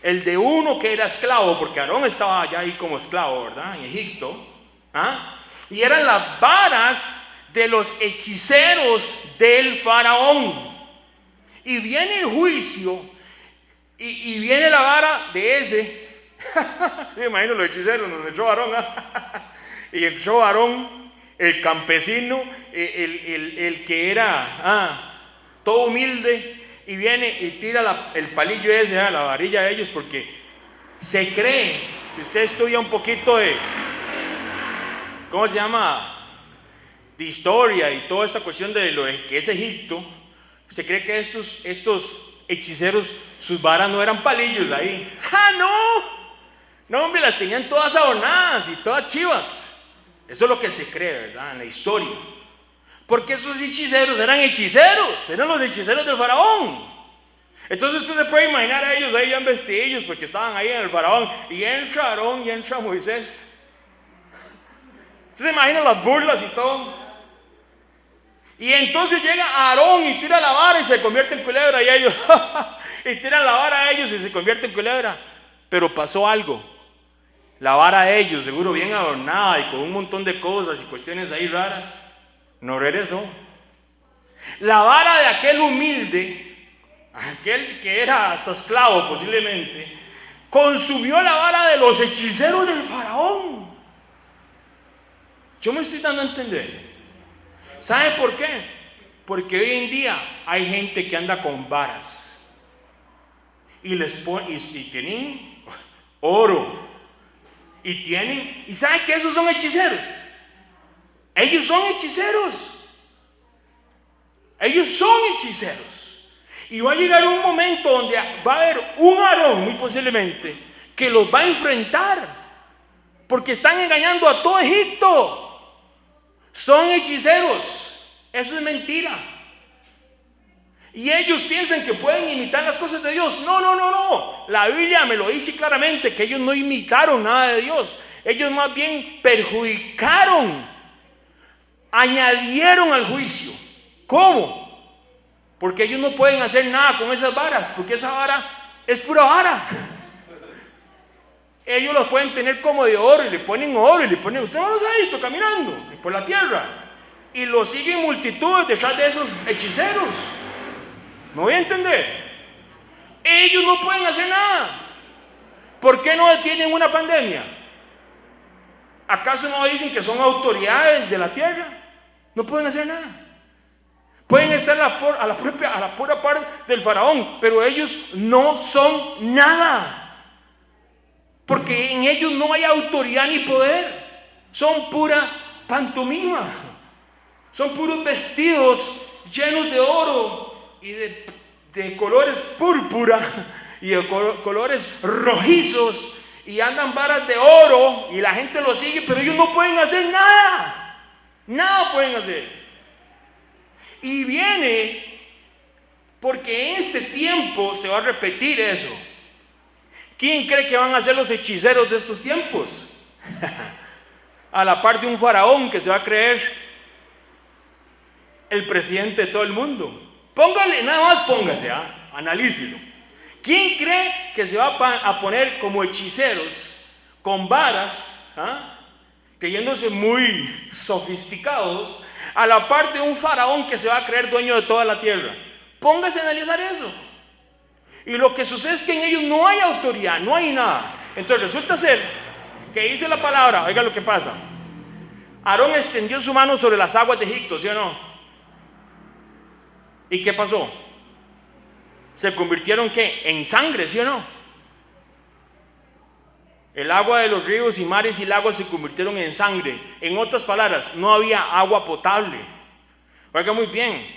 A: el de uno que era esclavo, porque Aarón estaba allá ahí como esclavo, ¿verdad? En Egipto. Y eran las varas de los hechiceros del faraón. Y viene el juicio y viene la vara de ese. Me imagino los hechiceros, nos entró Aarón. Y entró Aarón, el campesino, el que era todo humilde, y viene y tira el palillo ese, la varilla de ellos, porque se cree, si usted estudia un poquito de, ¿cómo se llama?, de historia y toda esta cuestión de lo que es Egipto, se cree que estos hechiceros, sus varas no eran palillos ahí. No, hombre, las tenían todas adornadas y todas chivas. Eso es lo que se cree, ¿verdad?, en la historia. Porque esos hechiceros eran los hechiceros del faraón. Entonces usted se puede imaginar a ellos ahí ya en vestidillos, porque estaban ahí en el faraón, y entra Aarón y entra Moisés. Usted se imagina las burlas y todo. Y entonces llega Aarón y tira la vara y se convierte en culebra, y ellos y tiran la vara a ellos y se convierte en culebra. Pero pasó algo. La vara de ellos, seguro bien adornada y con un montón de cosas y cuestiones ahí raras, no regresó. La vara de aquel humilde, aquel que era hasta esclavo posiblemente, consumió la vara de los hechiceros del faraón. Yo me estoy dando a entender. ¿Sabe por qué? Porque hoy en día hay gente que anda con varas y les pone, y tienen oro, y ¿sabe que esos son hechiceros? Ellos son hechiceros. Y va a llegar un momento donde va a haber un Aarón, muy posiblemente, que los va a enfrentar. porque están engañando a todo Egipto. Son hechiceros. Eso es mentira. Y ellos piensan que pueden imitar las cosas de Dios. No. La Biblia me lo dice claramente, que ellos no imitaron nada de Dios. Ellos más bien perjudicaron, añadieron al juicio. ¿Cómo? Porque ellos no pueden hacer nada con esas varas, porque esa vara es pura vara. Ellos los pueden tener como de oro y le ponen oro y le ponen, usted no los ha visto caminando por la tierra, y lo siguen multitudes detrás de esos hechiceros. ¿Me voy a entender? Ellos no pueden hacer nada. ¿Por qué no detienen una pandemia? ¿Acaso no dicen que son autoridades de la tierra? No pueden hacer nada. Pueden estar a la pura par del faraón, pero ellos no son nada. Porque en ellos no hay autoridad ni poder. Son pura pantomima. Son puros vestidos llenos de oro y de colores púrpura y de colores rojizos, y andan varas de oro y la gente los sigue, pero ellos no pueden hacer nada. Nada pueden hacer. Y viene porque en este tiempo se va a repetir eso. ¿Quién cree que van a ser los hechiceros de estos tiempos? A la par de un faraón que se va a creer el presidente de todo el mundo. Póngale, nada más póngase, analícelo. ¿Quién cree que se va a poner como hechiceros con varas, creyéndose muy sofisticados, a la par de un faraón que se va a creer dueño de toda la tierra? Póngase a analizar eso. Y lo que sucede es que en ellos no hay autoridad, no hay nada. Entonces resulta ser que dice la palabra, oiga lo que pasa. Aarón extendió su mano sobre las aguas de Egipto, ¿sí o no? ¿Y qué pasó? ¿Se convirtieron qué? En sangre, ¿sí o no? El agua de los ríos y mares y lagos se convirtieron en sangre. En otras palabras, no había agua potable. Oiga muy bien.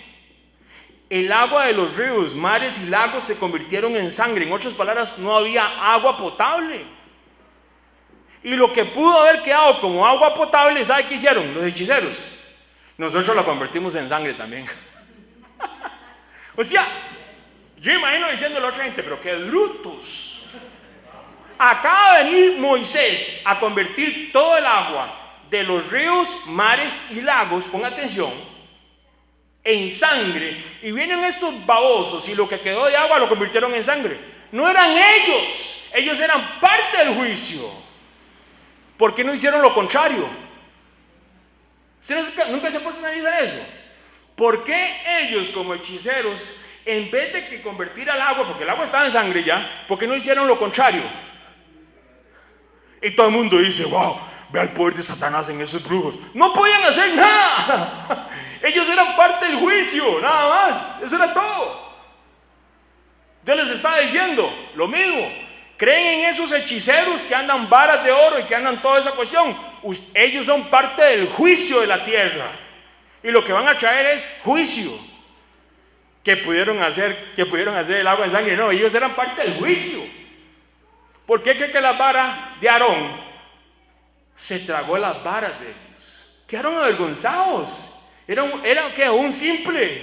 A: El agua de los ríos, mares y lagos se convirtieron en sangre. En otras palabras, no había agua potable. Y lo que pudo haber quedado como agua potable, ¿sabe qué hicieron los hechiceros? Nosotros la convertimos en sangre también. O sea, yo imagino diciendo a la otra gente, pero qué brutos. Acaba de venir Moisés a convertir todo el agua de los ríos, mares y lagos, ponga atención, en sangre. Y vienen estos babosos y lo que quedó de agua lo convirtieron en sangre. No eran ellos, ellos eran parte del juicio. ¿Por qué no hicieron lo contrario? ¿Usted nunca se ha puesto a analizar eso? ¿Por qué ellos como hechiceros, en vez de que convertir al agua, porque el agua estaba en sangre ya, por qué no hicieron lo contrario? Y todo el mundo dice, wow, ve el poder de Satanás en esos brujos. No podían hacer nada. Ellos eran parte del juicio, nada más. Eso era todo. Dios les estaba diciendo lo mismo. Creen en esos hechiceros que andan varas de oro y que andan toda esa cuestión. Ellos son parte del juicio de la tierra. Y lo que van a traer es juicio. Que pudieron hacer el agua en sangre. No, ellos eran parte del juicio. ¿Por qué cree que la vara de Aarón se tragó las varas de ellos? Quedaron avergonzados. Era ¿qué? Un simple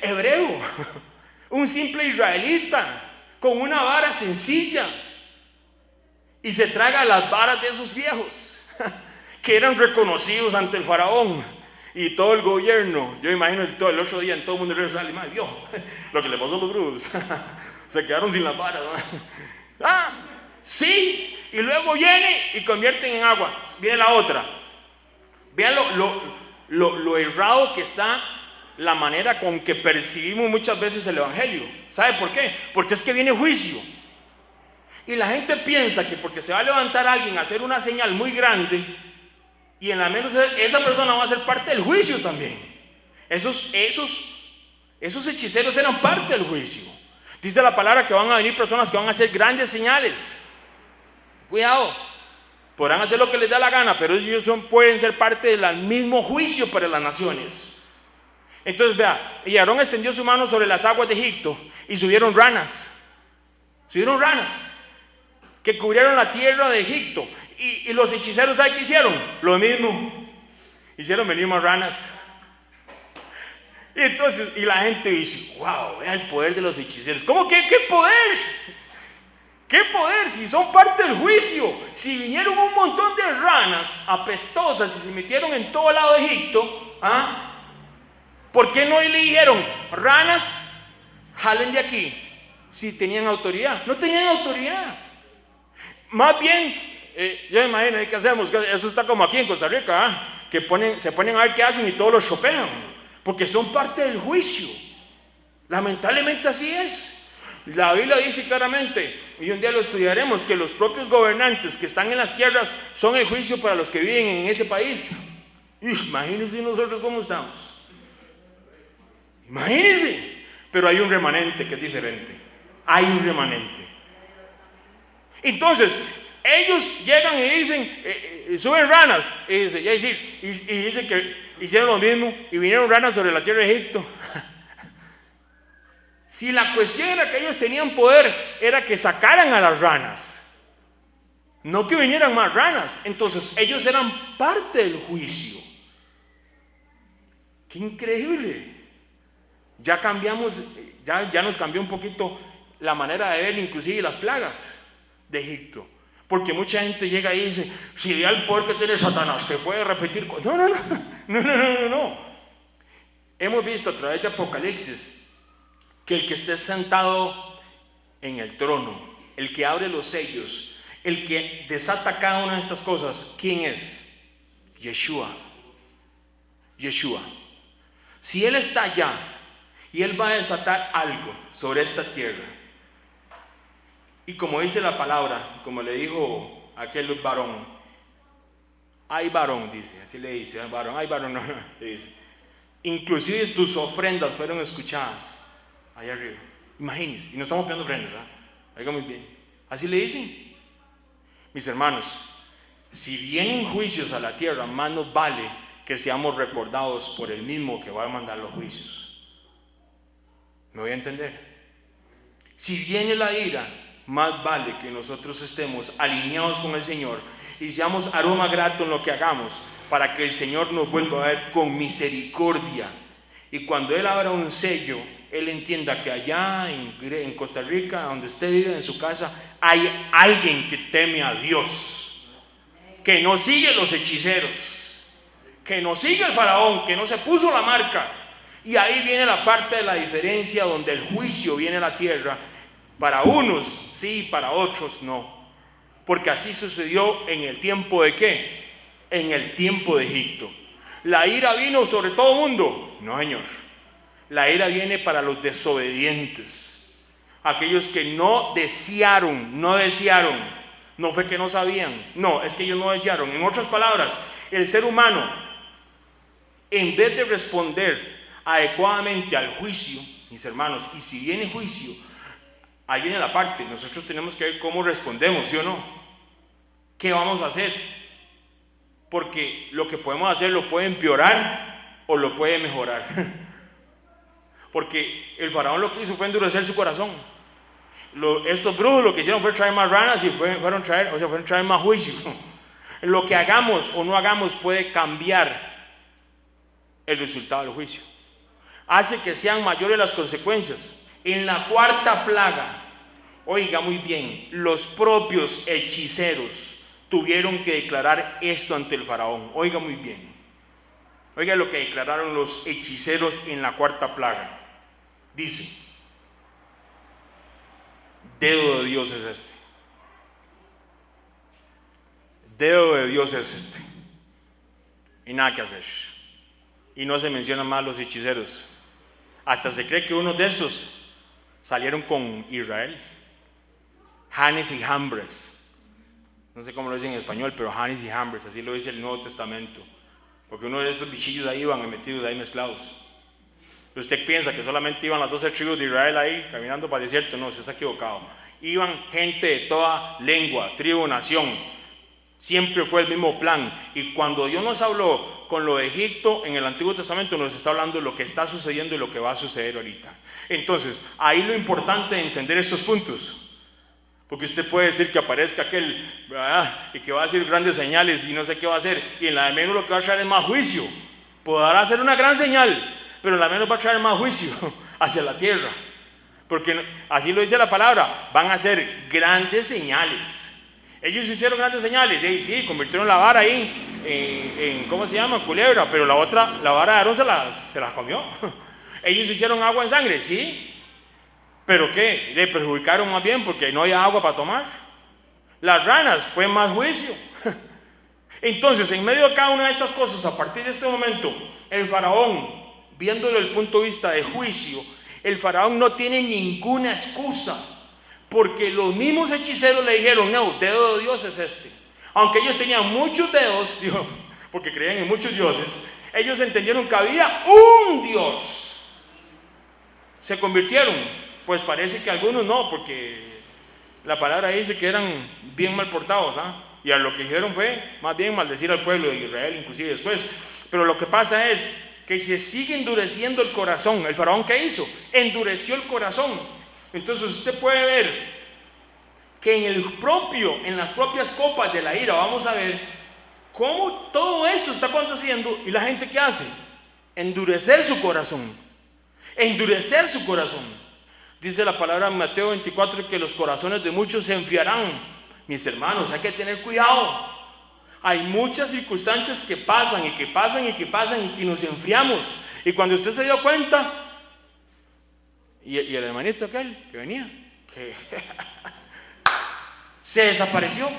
A: hebreo, un simple israelita con una vara sencilla, y se traga las varas de esos viejos que eran reconocidos ante el faraón y todo el gobierno. Yo imagino el otro día en todo el mundo sale, madre, vio lo que le pasó a los brujos. Se quedaron sin las varas, ¿no? Sí, y luego viene y convierten en agua. Viene la otra. Vean lo errado que está la manera con que percibimos muchas veces el evangelio. ¿Sabe por qué? Porque es que viene juicio. Y la gente piensa que porque se va a levantar alguien a hacer una señal muy grande, y en la menos esa persona va a ser parte del juicio también. Esos hechiceros eran parte del juicio. Dice la palabra que van a venir personas que van a hacer grandes señales. Cuidado, podrán hacer lo que les da la gana, pero ellos pueden ser parte del mismo juicio para las naciones. Entonces vea, y Aarón extendió su mano sobre las aguas de Egipto y subieron ranas. que cubrieron la tierra de Egipto. Y los hechiceros, ¿saben qué hicieron? Lo mismo. Hicieron venir más ranas. Y entonces, y la gente dice, wow, vea el poder de los hechiceros. ¿Cómo que qué poder? ¿Qué poder? Si son parte del juicio. Si vinieron un montón de ranas apestosas y se metieron en todo lado de Egipto, ¿por qué no le dijeron, ranas, jalen de aquí? Si tenían autoridad. No tenían autoridad. Más bien, yo me imagino, ¿qué hacemos? Eso está como aquí en Costa Rica, que se ponen a ver qué hacen y todos los chopean. Porque son parte del juicio. Lamentablemente así es. La Biblia dice claramente, y un día lo estudiaremos, que los propios gobernantes que están en las tierras son el juicio para los que viven en ese país. Imagínense nosotros cómo estamos. Imagínense. Pero hay un remanente que es diferente. Hay un remanente. Entonces, ellos llegan y dicen, suben ranas. Y dicen que hicieron lo mismo y vinieron ranas sobre la tierra de Egipto. Si la cuestión era que ellos tenían poder, era que sacaran a las ranas, no que vinieran más ranas. Entonces ellos eran parte del juicio. ¡Qué increíble! Ya cambiamos, ya nos cambió un poquito la manera de ver inclusive las plagas de Egipto. Porque mucha gente llega y dice, si vea el poder que tiene Satanás, que puede repetir. No. Hemos visto a través de Apocalipsis que el que esté sentado en el trono, el que abre los sellos, el que desata cada una de estas cosas, ¿quién es? Yeshua. Si Él está allá y Él va a desatar algo sobre esta tierra, y como dice la palabra, como le dijo aquel varón, hay varón, dice, así le dice, hay varón, no, le dice, inclusive tus ofrendas fueron escuchadas allá arriba. Imagínense, y no estamos pidiendo ofrendas, oiga muy bien, así le dicen. Mis hermanos, si vienen juicios a la tierra, más nos vale que seamos recordados por el mismo que va a mandar los juicios. ¿Me voy a entender? Si viene la ira, más vale que nosotros estemos alineados con el Señor y seamos aroma grato en lo que hagamos, para que el Señor nos vuelva a ver con misericordia. Y cuando Él abra un sello, Él entienda que allá en Costa Rica, donde usted vive en su casa, hay alguien que teme a Dios, que no sigue los hechiceros, que no sigue el faraón, que no se puso la marca. Y ahí viene la parte de la diferencia, donde el juicio viene a la tierra. Para unos sí, para otros no. Porque así sucedió en el tiempo de ¿qué? En el tiempo de Egipto. ¿La ira vino sobre todo el mundo? No, señor. La ira viene para los desobedientes. Aquellos que no desearon. No fue que no sabían. No, es que ellos no desearon. En otras palabras, el ser humano, en vez de responder adecuadamente al juicio, mis hermanos, y si viene juicio, ahí viene la parte, nosotros tenemos que ver cómo respondemos, ¿sí o no? ¿Qué vamos a hacer? Porque lo que podemos hacer lo puede empeorar o lo puede mejorar. Porque el faraón lo que hizo fue endurecer su corazón. Estos brujos lo que hicieron fue traer más ranas y fueron traer más juicio. Lo que hagamos o no hagamos puede cambiar el resultado del juicio. Hace que sean mayores las consecuencias. En la cuarta plaga, oiga muy bien, los propios hechiceros tuvieron que declarar esto ante el faraón. Oiga muy bien. Oiga lo que declararon los hechiceros en la cuarta plaga. Dice, dedo de Dios es este. Dedo de Dios es este. Y nada que hacer. Y no se mencionan más los hechiceros. Hasta se cree que uno de estos salieron con Israel. Janes y Jambres. No sé cómo lo dicen en español, pero Janes y Jambres, así lo dice el Nuevo Testamento. Porque uno de estos bichillos ahí iban metidos ahí mezclados. Usted piensa que solamente iban las 12 tribus de Israel ahí caminando para el desierto. No, usted está equivocado. Iban gente de toda lengua, tribu, nación. Siempre fue el mismo plan. Y cuando Dios nos habló con lo de Egipto en el Antiguo Testamento, nos está hablando de lo que está sucediendo y lo que va a suceder ahorita. Entonces, ahí lo importante de entender estos puntos. Porque usted puede decir que aparezca aquel, ¿verdad?, y que va a decir grandes señales y no sé qué va a hacer, y en la de menos lo que va a traer es más juicio. Podrá hacer una gran señal, pero en la menos va a traer más juicio hacia la tierra. Porque así lo dice la palabra, van a hacer grandes señales. Ellos hicieron grandes señales, y sí, convirtieron la vara ahí en ¿cómo se llama? Culebra, pero la vara de Aarón se la comió. Ellos hicieron agua en sangre, sí, pero ¿qué? Le perjudicaron más bien porque no había agua para tomar. Las ranas, fue más juicio. Entonces, en medio de cada una de estas cosas, a partir de este momento, el faraón, viéndolo desde el punto de vista de juicio, el faraón no tiene ninguna excusa, porque los mismos hechiceros le dijeron, no, dedo de Dios es este. Aunque ellos tenían muchos dedos, Dios, porque creían en muchos dioses, ellos entendieron que había un Dios. Se convirtieron, pues parece que algunos no, porque la palabra dice que eran bien mal portados, y a lo que dijeron fue más bien maldecir al pueblo de Israel, inclusive después. Pero lo que pasa es que se sigue endureciendo el corazón. El faraón, ¿qué hizo? Endureció el corazón. Entonces usted puede ver que en las propias copas de la ira, vamos a ver cómo todo eso está aconteciendo, y la gente, ¿qué hace? Endurecer su corazón. Endurecer su corazón. Dice la palabra en Mateo 24 que los corazones de muchos se enfriarán. Mis hermanos, hay que tener cuidado. Hay muchas circunstancias que pasan y que pasan y que pasan y que nos enfriamos. Y cuando usted se dio cuenta, y el hermanito aquel que venía, que se desapareció.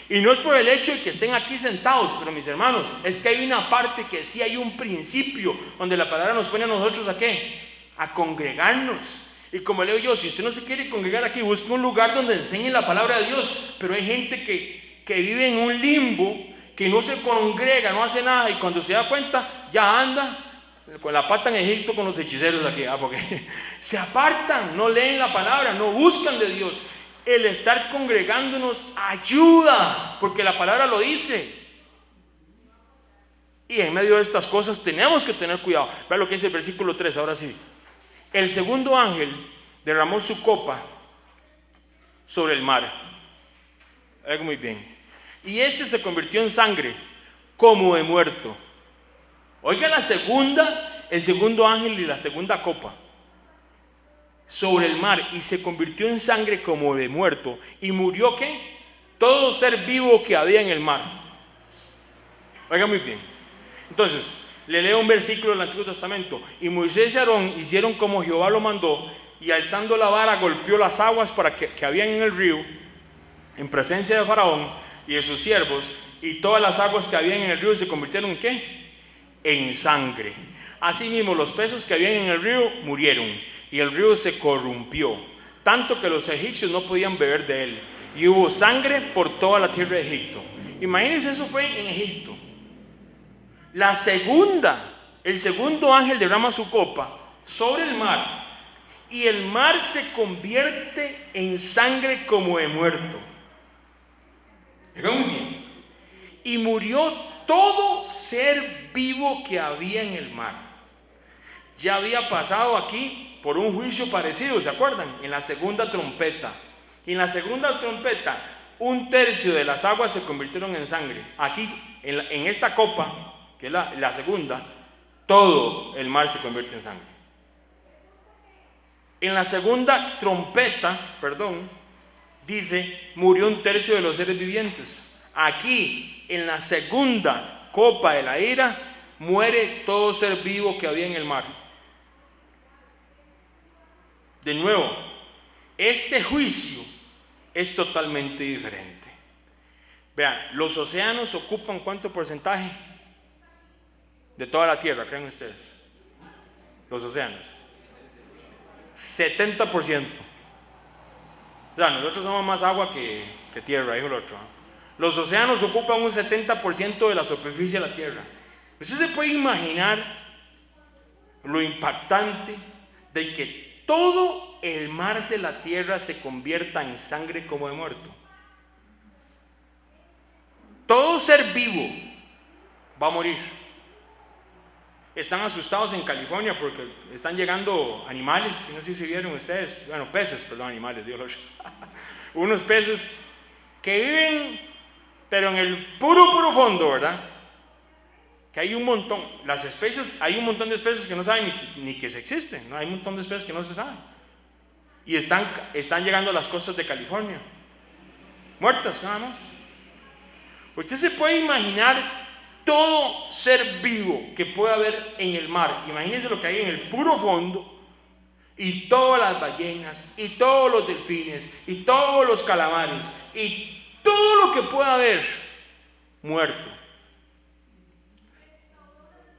A: Y no es por el hecho de que estén aquí sentados, pero mis hermanos, es que hay una parte que sí hay un principio donde la palabra nos pone a nosotros ¿a qué? A congregarnos. Y como leo yo, si usted no se quiere congregar aquí, busque un lugar donde enseñe la palabra de Dios. Pero hay gente que vive en un limbo, que no se congrega, no hace nada, y cuando se da cuenta ya anda con la pata en Egipto con los hechiceros aquí, porque se apartan, no leen la palabra, no buscan de Dios. El estar congregándonos ayuda, porque la palabra lo dice. Y en medio de estas cosas tenemos que tener cuidado. Vea lo que dice el versículo 3, ahora sí. El segundo ángel derramó su copa sobre el mar. Algo muy bien. Y este se convirtió en sangre, como de muerto. Oiga el segundo ángel y la segunda copa sobre el mar, y se convirtió en sangre como de muerto. ¿Y murió qué? Todo ser vivo que había en el mar. Oiga muy bien. Entonces, le leo un versículo del Antiguo Testamento. Y Moisés y Aarón hicieron como Jehová lo mandó, y alzando la vara golpeó las aguas que habían en el río, en presencia de Faraón y de sus siervos, y todas las aguas que habían en el río se convirtieron ¿en qué? En sangre. Asimismo los peces que habían en el río murieron, y el río se corrompió, tanto que los egipcios no podían beber de él, y hubo sangre por toda la tierra de Egipto. Imagínense, eso fue en Egipto. El segundo ángel derrama su copa sobre el mar, y el mar se convierte en sangre como de muerto. Muy bien. Y murió todo ser vivo que había en el mar. Ya había pasado aquí por un juicio parecido, ¿se acuerdan? En la segunda trompeta. Y en la segunda trompeta, 1/3 de las aguas se convirtieron en sangre. Aquí, en esta copa, que es la segunda, todo el mar se convierte en sangre. En la segunda trompeta, dice, murió 1/3 de los seres vivientes. Aquí, en la segunda copa de la ira, muere todo ser vivo que había en el mar. De nuevo, este juicio es totalmente diferente. Vean, los océanos ocupan ¿cuánto porcentaje de toda la tierra, creen ustedes? Los océanos 70%. O sea, nosotros somos más agua que tierra, dijo el otro. Los océanos ocupan un 70% de la superficie de la tierra. Usted se puede imaginar lo impactante de que todo el mar de la tierra se convierta en sangre como de muerto. Todo ser vivo va a morir. están asustados en California porque están llegando animales, no sé si vieron ustedes, bueno, peces, perdón, animales, Dios, unos peces que viven, pero en el puro fondo, ¿verdad? Que hay un montón, las especies, hay un montón de especies que no saben ni que se existen, ¿no? Hay un montón de especies que no se saben. Y están llegando a las costas de California, muertas nada más. Usted se puede imaginar todo ser vivo que pueda haber en el mar. Imagínense lo que hay en el puro fondo, y todas las ballenas, y todos los delfines, y todos los calamares, y todo lo que pueda haber muerto.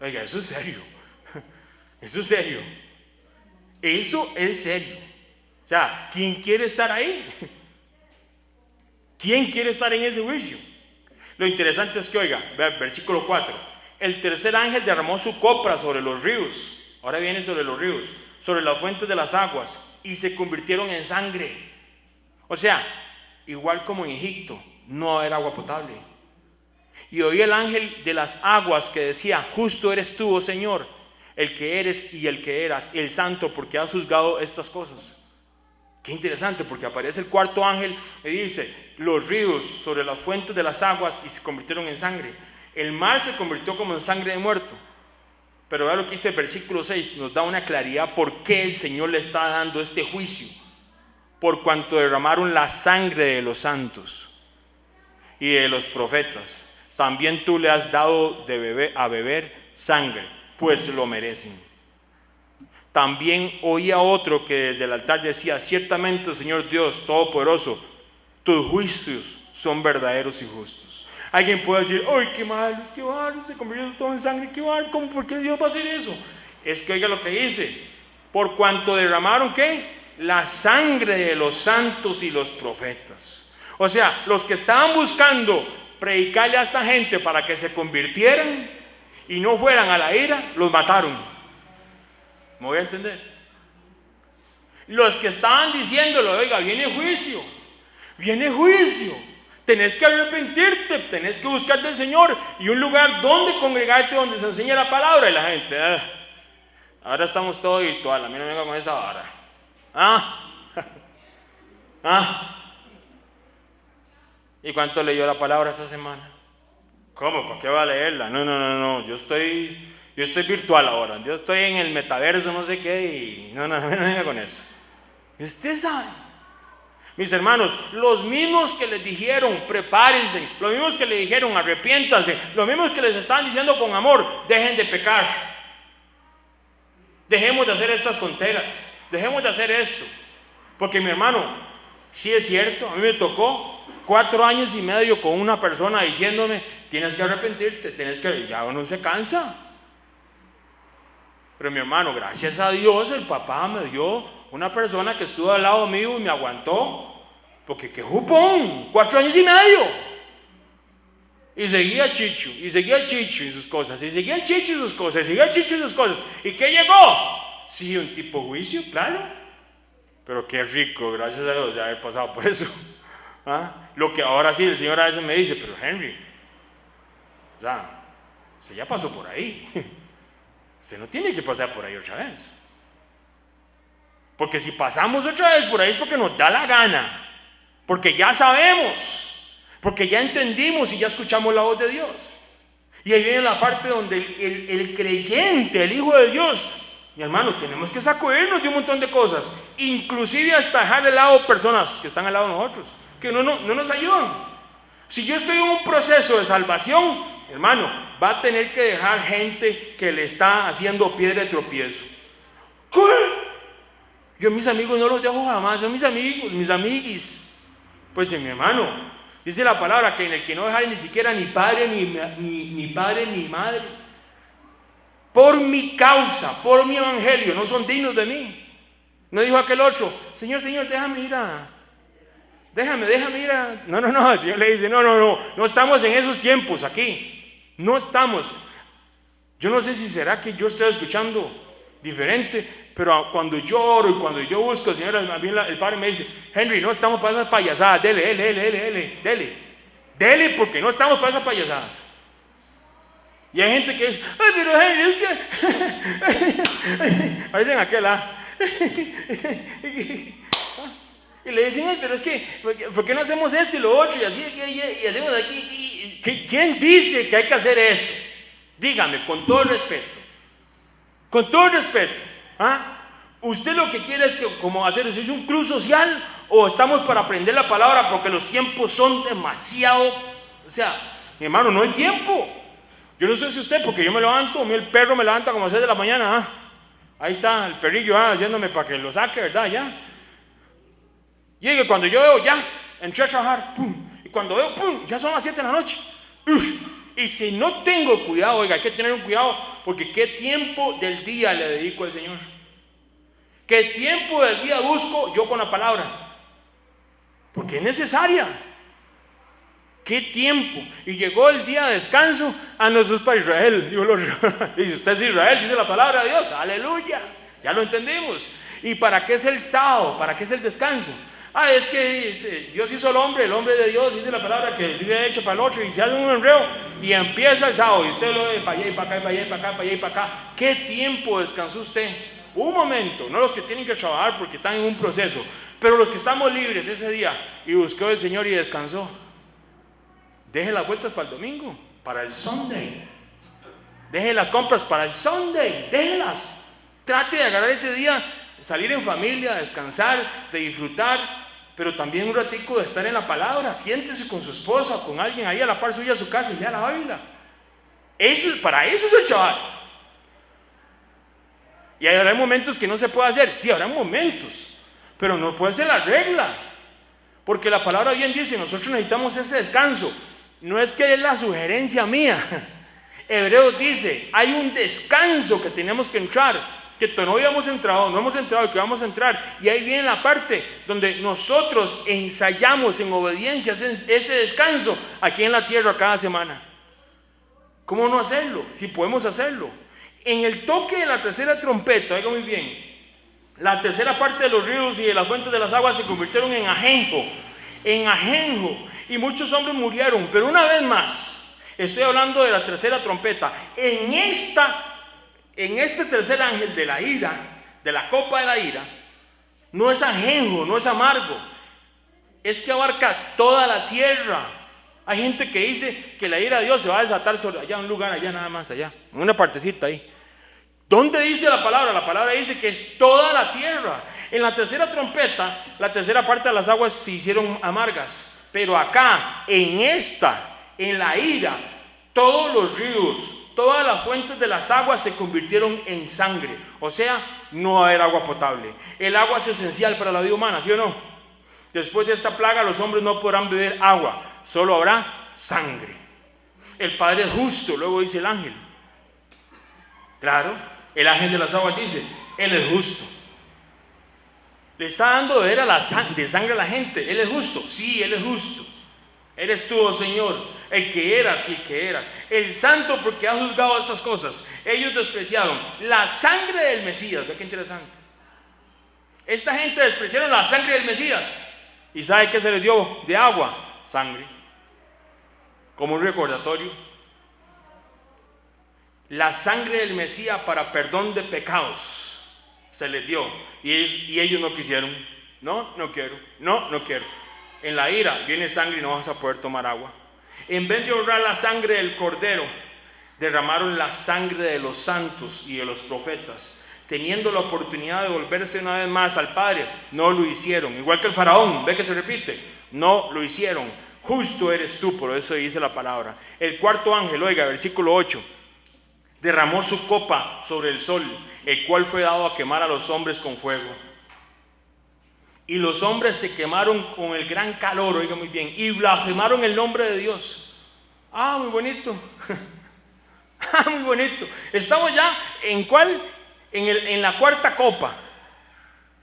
A: Oiga, eso es serio. Eso es serio. Eso es serio. O sea, ¿quién quiere estar ahí? ¿Quién quiere estar en ese juicio? Lo interesante es que, oiga, versículo 4. El tercer ángel derramó su copra sobre los ríos. Ahora viene sobre los ríos, sobre las fuentes de las aguas, y se convirtieron en sangre. O sea, igual como en Egipto, no era agua potable. Y oí el ángel de las aguas que decía: justo eres tú, oh Señor, el que eres y el que eras, el santo, porque has juzgado estas cosas. Qué interesante, porque aparece el cuarto ángel y dice: los ríos sobre las fuentes de las aguas, y se convirtieron en sangre. El mar se convirtió como en sangre de muerto. Pero vea lo que dice el versículo 6, nos da una claridad por qué el Señor le está dando este juicio: por cuanto derramaron la sangre de los santos y de los profetas, también tú le has dado a beber sangre, pues lo merecen. También oía otro que desde el altar decía: ciertamente, Señor Dios Todopoderoso, tus juicios son verdaderos y justos. Alguien puede decir: ¡ay, qué malo, se convirtió todo en sangre, qué malo! ¿Cómo? ¿Por qué Dios va a hacer eso? Es que oiga lo que dice: por cuanto derramaron, ¿qué? La sangre de los santos y los profetas. O sea, los que estaban buscando predicarle a esta gente para que se convirtieran y no fueran a la ira, los mataron. ¿Me voy a entender? Los que estaban diciéndolo: oiga, viene juicio, tenés que arrepentirte, tenés que buscar del Señor y un lugar donde congregarte, donde se enseñe la palabra. Y la gente: ahora estamos todos virtual, a mí no me venga con esa vara. ¿Y cuánto leyó la palabra esta semana? ¿Cómo? ¿Para qué va a leerla? No, yo estoy virtual ahora, yo estoy en el metaverso, no sé qué, y no venga con eso. Y usted sabe, mis hermanos, los mismos que les dijeron prepárense, los mismos que les dijeron arrepiéntanse, los mismos que les están diciendo con amor: dejen de pecar, dejemos de hacer estas tonteras, dejemos de hacer esto. Porque, mi hermano, sí es cierto, a mí me tocó 4 años y medio con una persona diciéndome: tienes que arrepentirte, ya uno se cansa. Pero, mi hermano, gracias a Dios, el papá me dio una persona que estuvo al lado mío y me aguantó. Porque qué jupón, 4 años y medio. Y seguía Chicho y sus cosas, y seguía Chicho y sus cosas, ¿Y qué llegó? Sí, un tipo juicio, claro. Pero qué rico, gracias a Dios, de haber pasado por eso. Lo que ahora sí el Señor a veces me dice: pero Henry, o sea, usted ya pasó por ahí, usted no tiene que pasar por ahí otra vez, porque si pasamos otra vez por ahí es porque nos da la gana, porque ya sabemos, porque ya entendimos y ya escuchamos la voz de Dios. Y ahí viene la parte donde el creyente, el Hijo de Dios, mi hermano, tenemos que sacudirnos de un montón de cosas, inclusive hasta dejar de lado personas que están al lado de nosotros, que no nos ayudan. Si yo estoy en un proceso de salvación, hermano, va a tener que dejar gente que le está haciendo piedra de tropiezo. ¿Qué? Yo a mis amigos no los dejo jamás, son mis amigos, mis amiguis. Pues mi hermano, dice la palabra que en el que no dejar ni siquiera ni padre ni padre ni madre, por mi causa, por mi evangelio, no son dignos de mí. No dijo aquel otro: Señor, déjame ir a... No, el Señor le dice: no estamos en esos tiempos aquí. No estamos. Yo no sé si será que yo estoy escuchando diferente, pero cuando yo oro y cuando yo busco al Señor, el Padre me dice: Henry, no estamos para esas payasadas, dele, porque no estamos para esas payasadas. Y hay gente que dice, ay, pero Henry, es que parecen aquel, y le dicen, ay, pero es que, ¿por qué no hacemos esto y lo otro? Y así, y hacemos aquí. ¿Quién dice que hay que hacer eso? Dígame, con todo el respeto. Con todo el respeto. ¿Usted lo que quiere es que, como hacer eso, es un club social? ¿O estamos para aprender la palabra porque los tiempos son demasiado? O sea, mi hermano, no hay tiempo. Yo no sé si usted, porque yo me levanto, el perro me levanta como a 6 de la mañana. Ahí está el perrillo haciéndome para que lo saque, ¿verdad? Ya. Y cuando yo veo, ya, entré a trabajar, pum. Y cuando veo, pum, ya son las 7 de la noche. Y si no tengo cuidado, oiga, hay que tener un cuidado, porque ¿qué tiempo del día le dedico al Señor? ¿Qué tiempo del día busco yo con la palabra? Porque es necesaria. ¿Qué tiempo? Y llegó el día de descanso. No, eso es para Israel. Dice, usted es Israel, dice la palabra de Dios. Aleluya. Ya lo entendimos. ¿Y para qué es el sábado? ¿Para qué es el descanso? Es que Dios hizo al hombre, el hombre de Dios, dice la palabra, que el día hecho para el otro, y se hace un enredo, y empieza el sábado, y usted lo ve para allá y para acá, y para allá y para acá, para allá y para acá. ¿Qué tiempo descansó usted? Un momento, no los que tienen que trabajar porque están en un proceso, pero los que estamos libres ese día, y buscó el Señor y descansó. Deje las vueltas para el domingo, para el Sunday. Deje las compras para el Sunday, déjelas. Trate de agarrar ese día, salir en familia, descansar, de disfrutar, pero también un ratico de estar en la palabra. Siéntese con su esposa, con alguien ahí a la par suya a su casa y lea la Biblia. Para eso es el Shabbat. Y habrá momentos que no se puede hacer. Sí, habrá momentos, pero no puede ser la regla, porque la palabra bien dice, nosotros necesitamos ese descanso. No es que es la sugerencia mía. Hebreos dice, hay un descanso que tenemos que entrar, que no habíamos entrado, no hemos entrado y que vamos a entrar. Y ahí viene la parte donde nosotros ensayamos en obediencia ese descanso aquí en la tierra cada semana. ¿Cómo no hacerlo? Si podemos hacerlo. En el toque de la tercera trompeta, oiga muy bien, la tercera parte de los ríos y de las fuentes de las aguas se convirtieron en ajenjo, y muchos hombres murieron. Pero una vez más, estoy hablando de la tercera trompeta. En este tercer ángel de la ira, de la copa de la ira, no es ajenjo, no es amargo, es que abarca toda la tierra. Hay gente que dice que la ira de Dios se va a desatar sobre allá, un lugar allá nada más, allá, en una partecita ahí. ¿Dónde dice la palabra? La palabra dice que es toda la tierra. En la tercera trompeta, la tercera parte de las aguas se hicieron amargas. Pero acá, en la ira, todos los ríos, todas las fuentes de las aguas se convirtieron en sangre. O sea, no va a haber agua potable. El agua es esencial para la vida humana, ¿sí o no? Después de esta plaga, los hombres no podrán beber agua, solo habrá sangre. El Padre es justo, luego dice el ángel. Claro. El ángel de las aguas dice, Él es justo. Le está dando de beber de sangre a la gente. Él es justo. Sí, Él es justo. Eres tú, oh Señor, el que eras y el que eras. El santo, porque has juzgado estas cosas. Ellos despreciaron la sangre del Mesías. Ve qué interesante. Esta gente despreciaron la sangre del Mesías. ¿Y sabe qué se les dio de agua? Sangre. Como un recordatorio. La sangre del Mesías para perdón de pecados se les dio, y ellos no quisieron. No quiero. En la ira viene sangre y no vas a poder tomar agua. En vez de honrar la sangre del cordero, derramaron la sangre de los santos y de los profetas, teniendo la oportunidad de volverse una vez más al Padre. No lo hicieron. Igual que el faraón, ve que se repite, no lo hicieron. Justo eres tú, por eso dice la palabra. El cuarto ángel, oiga, versículo 8, derramó su copa sobre el sol, el cual fue dado a quemar a los hombres con fuego. Y los hombres se quemaron con el gran calor, oiga muy bien, y blasfemaron el nombre de Dios. Muy bonito. Muy bonito. Estamos ya en ¿cuál? En la cuarta copa.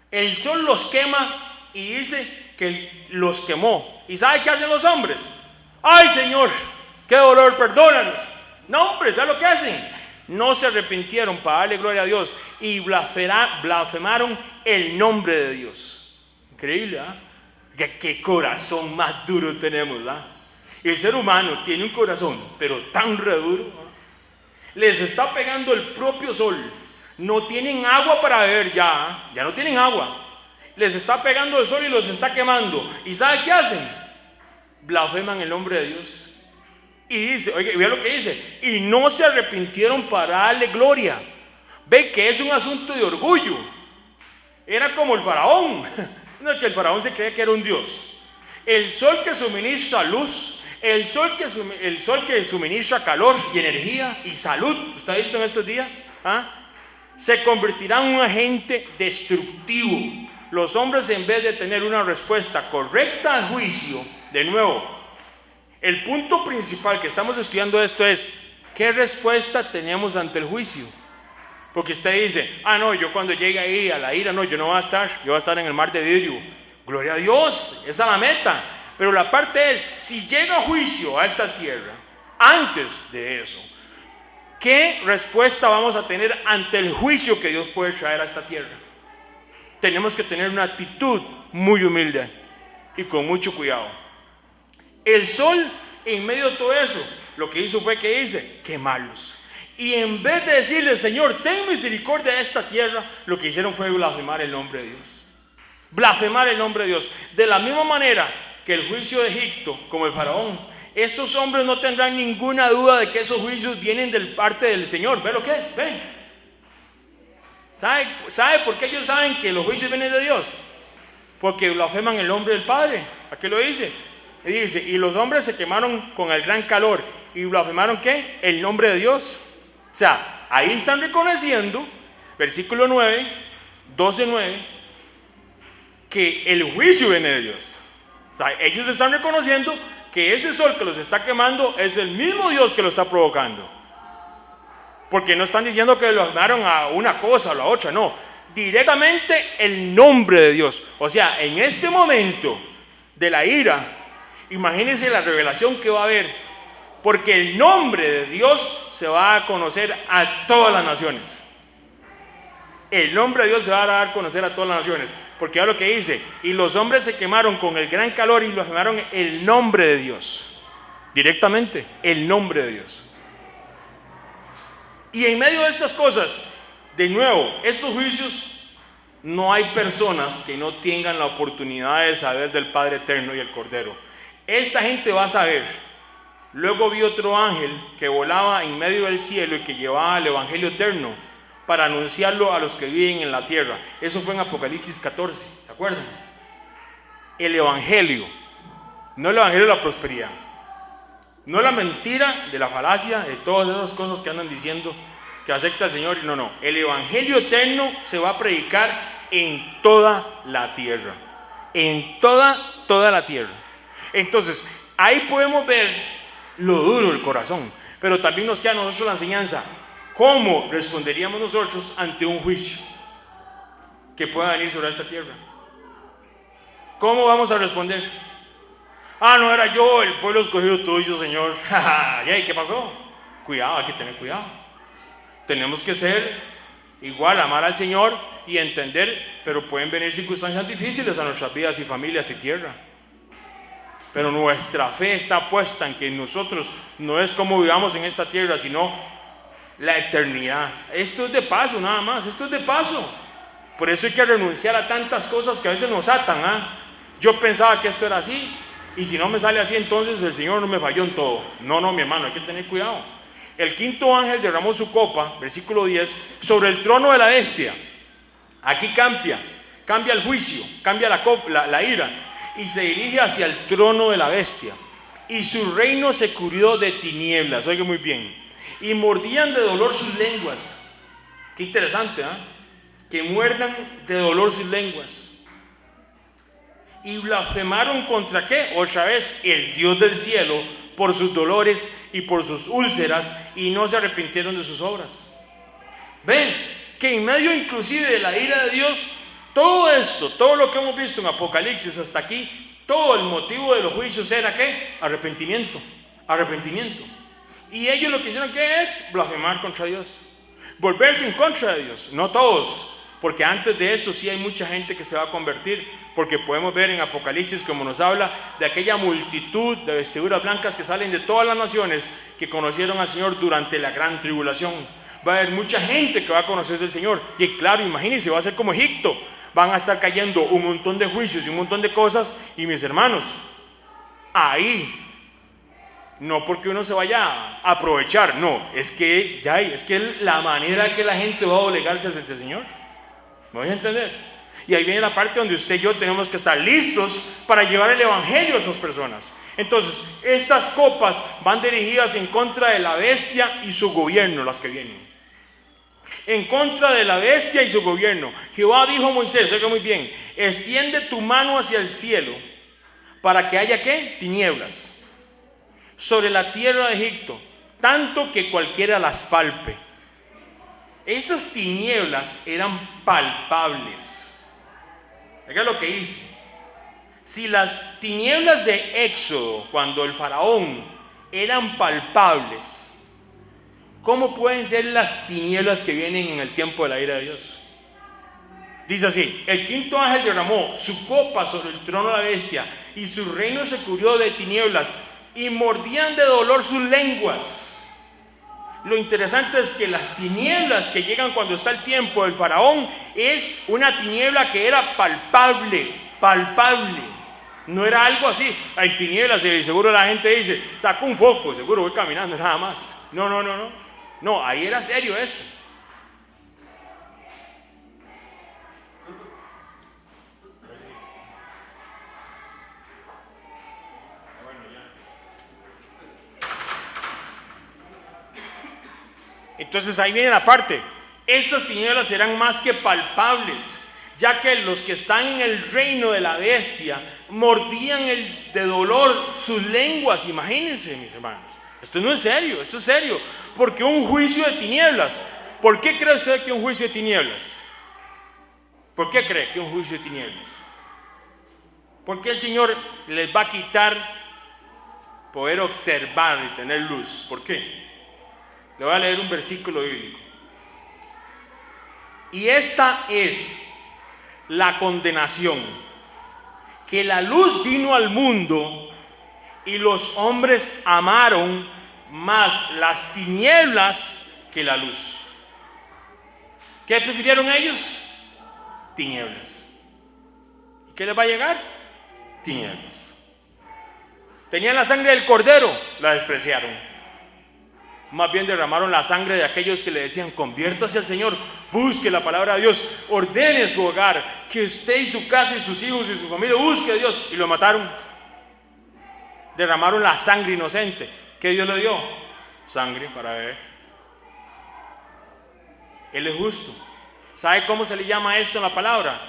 A: El sol los quema y dice que los quemó. ¿Y sabe qué hacen los hombres? ¡Ay, Señor! ¡Qué dolor! Perdónanos. No, hombre, ¿sabes lo que hacen? No se arrepintieron para darle gloria a Dios y blasfemaron el nombre de Dios. Increíble, ¿Qué corazón más duro tenemos, El ser humano tiene un corazón, pero tan re duro, Les está pegando el propio sol. No tienen agua para beber ya no tienen agua. Les está pegando el sol y los está quemando. ¿Y sabe qué hacen? Blasfeman el nombre de Dios. Y dice, oye, vea lo que dice, y no se arrepintieron para darle gloria. Ve que es un asunto de orgullo. Era como el faraón. No, que el faraón se creía que era un dios. El sol que suministra luz, el sol que suministra calor y energía y salud, ¿usted ha visto en estos días? Se convertirá en un agente destructivo. Los hombres, en vez de tener una respuesta correcta al juicio, de nuevo, el punto principal que estamos estudiando esto es, ¿qué respuesta tenemos ante el juicio? Porque usted dice, no, yo cuando llegue ahí a la ira, no, yo no voy a estar, yo voy a estar en el mar de vidrio. Gloria a Dios, esa es la meta. Pero la parte es, si llega juicio a esta tierra, antes de eso, ¿qué respuesta vamos a tener ante el juicio que Dios puede traer a esta tierra? Tenemos que tener una actitud muy humilde y con mucho cuidado. El sol, en medio de todo eso, lo que hizo fue que dice, quemarlos. Y en vez de decirle, Señor, ten misericordia de esta tierra, lo que hicieron fue blasfemar el nombre de Dios. Blasfemar el nombre de Dios. De la misma manera que el juicio de Egipto, como el faraón, estos hombres no tendrán ninguna duda de que esos juicios vienen de parte del Señor. ¿Ve lo que es? ¿Ve? ¿Sabe por qué ellos saben que los juicios vienen de Dios? Porque blasfeman el nombre del Padre. Aquí lo dice. Y dice, y los hombres se quemaron con el gran calor. ¿Y blasfemaron qué? El nombre de Dios. O sea, ahí están reconociendo, versículo 9, 12:9, que el juicio viene de Dios. O sea, ellos están reconociendo que ese sol que los está quemando es el mismo Dios que lo está provocando. Porque no están diciendo que lo blasfemaron a una cosa o a la otra, no. Directamente el nombre de Dios. O sea, en este momento de la ira, imagínense la revelación que va a haber. Porque el nombre de Dios se va a conocer a todas las naciones. El nombre de Dios se va a dar a conocer a todas las naciones. Porque es lo que dice, y los hombres se quemaron con el gran calor y blasfemaron el nombre de Dios. Directamente, el nombre de Dios. Y en medio de estas cosas, de nuevo, estos juicios, no hay personas que no tengan la oportunidad de saber del Padre Eterno y el Cordero. Esta gente va a saber. Luego vi otro ángel que volaba en medio del cielo y que llevaba el evangelio eterno para anunciarlo a los que viven en la tierra. Eso fue en Apocalipsis 14, ¿se acuerdan? El evangelio, no el evangelio de la prosperidad, no la mentira de la falacia, de todas esas cosas que andan diciendo que acepta el Señor. No, el evangelio eterno se va a predicar en toda la tierra, en toda la tierra. Entonces, ahí podemos ver lo duro del corazón, pero también nos queda a nosotros la enseñanza. ¿Cómo responderíamos nosotros ante un juicio que pueda venir sobre esta tierra? ¿Cómo vamos a responder? No era yo, el pueblo escogido tuyo, Señor. ¿Y qué pasó? Cuidado, hay que tener cuidado. Tenemos que ser igual, amar al Señor y entender, pero pueden venir circunstancias difíciles a nuestras vidas y familias y tierra. Pero nuestra fe está puesta en que nosotros no es como vivamos en esta tierra, sino la eternidad. Esto es de paso nada más, esto es de paso. Por eso hay que renunciar a tantas cosas que a veces nos atan. Yo pensaba que esto era así, y si no me sale así, entonces el Señor no me falló en todo. No, mi hermano, hay que tener cuidado. El quinto ángel derramó su copa, versículo 10, sobre el trono de la bestia. Aquí cambia el juicio, cambia la ira, y se dirige hacia el trono de la bestia, y su reino se cubrió de tinieblas. Oiga muy bien, y mordían de dolor sus lenguas. Qué interesante, que muerdan de dolor sus lenguas. Y blasfemaron contra ¿qué? Otra vez, el Dios del cielo, por sus dolores y por sus úlceras, y no se arrepintieron de sus obras. Ven, que en medio inclusive de la ira de Dios, todo esto, todo lo que hemos visto en Apocalipsis hasta aquí, todo el motivo de los juicios era ¿qué? Arrepentimiento. Y ellos lo que hicieron ¿qué es? Blasfemar contra Dios, volverse en contra de Dios. No todos, porque antes de esto sí hay mucha gente que se va a convertir, porque podemos ver en Apocalipsis como nos habla de aquella multitud de vestiduras blancas que salen de todas las naciones que conocieron al Señor durante la gran tribulación. Va a haber mucha gente que va a conocer del Señor, y claro, imagínense, va a ser como Egipto, van a estar cayendo un montón de juicios y un montón de cosas, y mis hermanos, ahí, no porque uno se vaya a aprovechar, no, es que la manera que la gente va a doblegarse hacia el Señor, ¿me voy a entender? Y ahí viene la parte donde usted y yo tenemos que estar listos para llevar el evangelio a esas personas. Entonces, estas copas van dirigidas en contra de la bestia y su gobierno, las que vienen. En contra de la bestia y su gobierno. Jehová dijo a Moisés, oiga muy bien, extiende tu mano hacia el cielo para que haya ¿qué? Tinieblas sobre la tierra de Egipto, tanto que cualquiera las palpe. Esas tinieblas eran palpables. Oiga lo que dice. Si las tinieblas de Éxodo, cuando el faraón, eran palpables, ¿cómo pueden ser las tinieblas que vienen en el tiempo de la ira de Dios? Dice así: el quinto ángel derramó su copa sobre el trono de la bestia, y su reino se cubrió de tinieblas, y mordían de dolor sus lenguas. Lo interesante es que las tinieblas que llegan cuando está el tiempo del faraón es una tiniebla que era palpable. No era algo así, hay tinieblas y seguro la gente dice, sacó un foco, seguro voy caminando nada más. No, ahí era serio eso. Entonces ahí viene la parte. Esas tinieblas serán más que palpables, ya que los que están en el reino de la bestia mordían de dolor sus lenguas. Imagínense, mis hermanos, esto no es serio, esto es serio, porque un juicio de tinieblas. ¿Por qué cree usted que un juicio de tinieblas? ¿Por qué cree que un juicio de tinieblas? ¿Por qué el Señor les va a quitar poder observar y tener luz? ¿Por qué? Le voy a leer un versículo bíblico. Y esta es la condenación, que la luz vino al mundo y los hombres amaron más las tinieblas que la luz. ¿Qué prefirieron ellos? Tinieblas. ¿Y qué les va a llegar? Tinieblas. Tenían la sangre del cordero, la despreciaron. Más bien derramaron la sangre de aquellos que le decían, conviértase al Señor, busque la palabra de Dios, ordene su hogar, que usted y su casa y sus hijos y su familia busque a Dios, y lo mataron. Derramaron la sangre inocente. ¿Qué Dios le dio? Sangre para beber. Él es justo. ¿Sabe cómo se le llama esto en la palabra?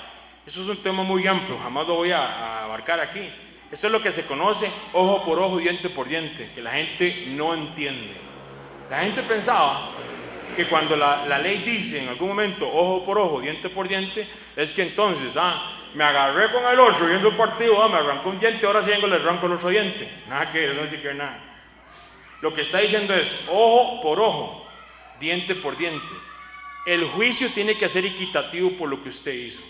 A: Eso es un tema muy amplio, jamás lo voy a abarcar aquí. Eso es lo que se conoce ojo por ojo, diente por diente, que la gente no entiende. La gente pensaba que cuando la ley dice en algún momento ojo por ojo, diente por diente, es que entonces, me agarré con el otro viendo el partido, me arrancó un diente, ahora sí vengo le arranco el otro diente. Nada que ver, eso no tiene que ver nada. Lo que está diciendo es ojo por ojo, diente por diente. El juicio tiene que ser equitativo por lo que usted hizo.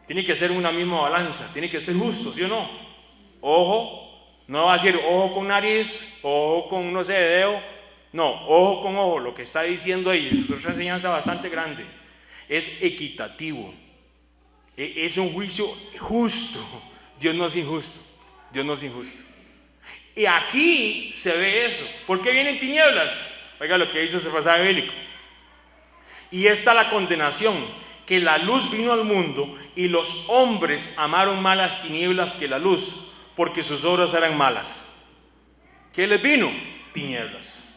A: Tiene que ser una misma balanza, tiene que ser justo, ¿sí o no? Ojo. No va a decir ojo con nariz, ojo con no sé, dedo. No, ojo con ojo. Lo que está diciendo ahí es otra enseñanza bastante grande. Es equitativo. Es un juicio justo. Dios no es injusto. Dios no es injusto. Y aquí se ve eso. ¿Por qué vienen tinieblas? Oiga lo que dice ese pasaje bíblico. Y esta es la condenación, que la luz vino al mundo y los hombres amaron más las tinieblas que la luz, porque sus obras eran malas. ¿Qué les vino? Tinieblas.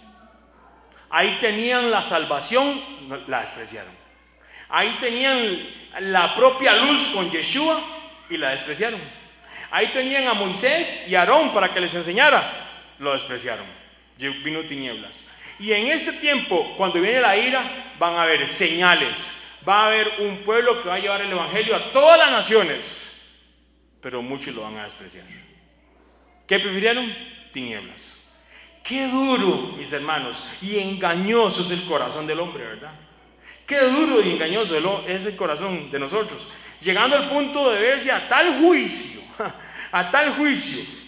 A: Ahí tenían la salvación, la despreciaron. Ahí tenían la propia luz con Yeshua y la despreciaron. Ahí tenían a Moisés y a Aarón para que les enseñara, lo despreciaron. Vino tinieblas. Y en este tiempo, cuando viene la ira, van a haber señales. Va a haber un pueblo que va a llevar el evangelio a todas las naciones, pero muchos lo van a despreciar. ¿Qué prefirieron? Tinieblas. Qué duro, mis hermanos, y engañoso es el corazón del hombre, ¿verdad? Qué duro y engañoso es el corazón de nosotros, llegando al punto de verse a tal juicio,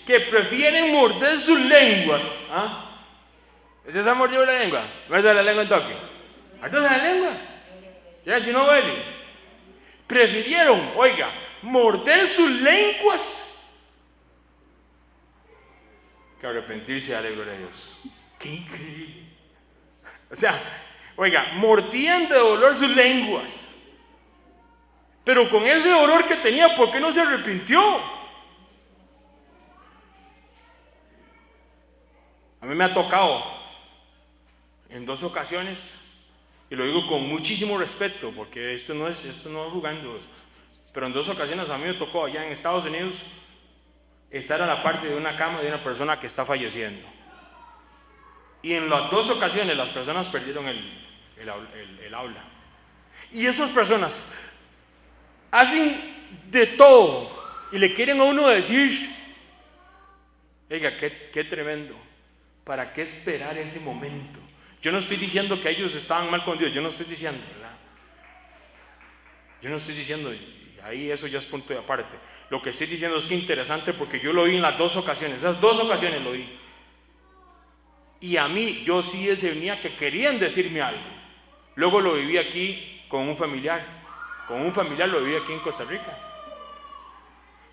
A: que prefieren morder sus lenguas. ¿Usted se ha mordido la lengua? ¿Muerde la lengua en toque? ¿Entonces la lengua? Ya si no duele. Prefirieron, oiga, morder sus lenguas que arrepentirse y darle gloria a Dios. ¡Qué increíble! O sea, oiga, mordían de dolor sus lenguas, pero con ese dolor que tenía, ¿por qué no se arrepintió? A mí me ha tocado en 2 ocasiones, y lo digo con muchísimo respeto, porque esto no es jugando, pero en 2 ocasiones a mí me tocó allá en Estados Unidos estar a la parte de una cama de una persona que está falleciendo. Y en las 2 ocasiones las personas perdieron el habla. Y esas personas hacen de todo y le quieren a uno decir, oiga, qué tremendo. ¿Para qué esperar ese momento? Yo no estoy diciendo que ellos estaban mal con Dios, yo no estoy diciendo, ¿verdad? Yo no estoy diciendo, ahí eso ya es punto de aparte. Lo que estoy diciendo es que interesante, porque yo lo vi en las 2 ocasiones, esas 2 ocasiones lo vi. Y a mí, yo sí discernía que querían decirme algo. Luego lo viví aquí con un familiar lo viví aquí en Costa Rica.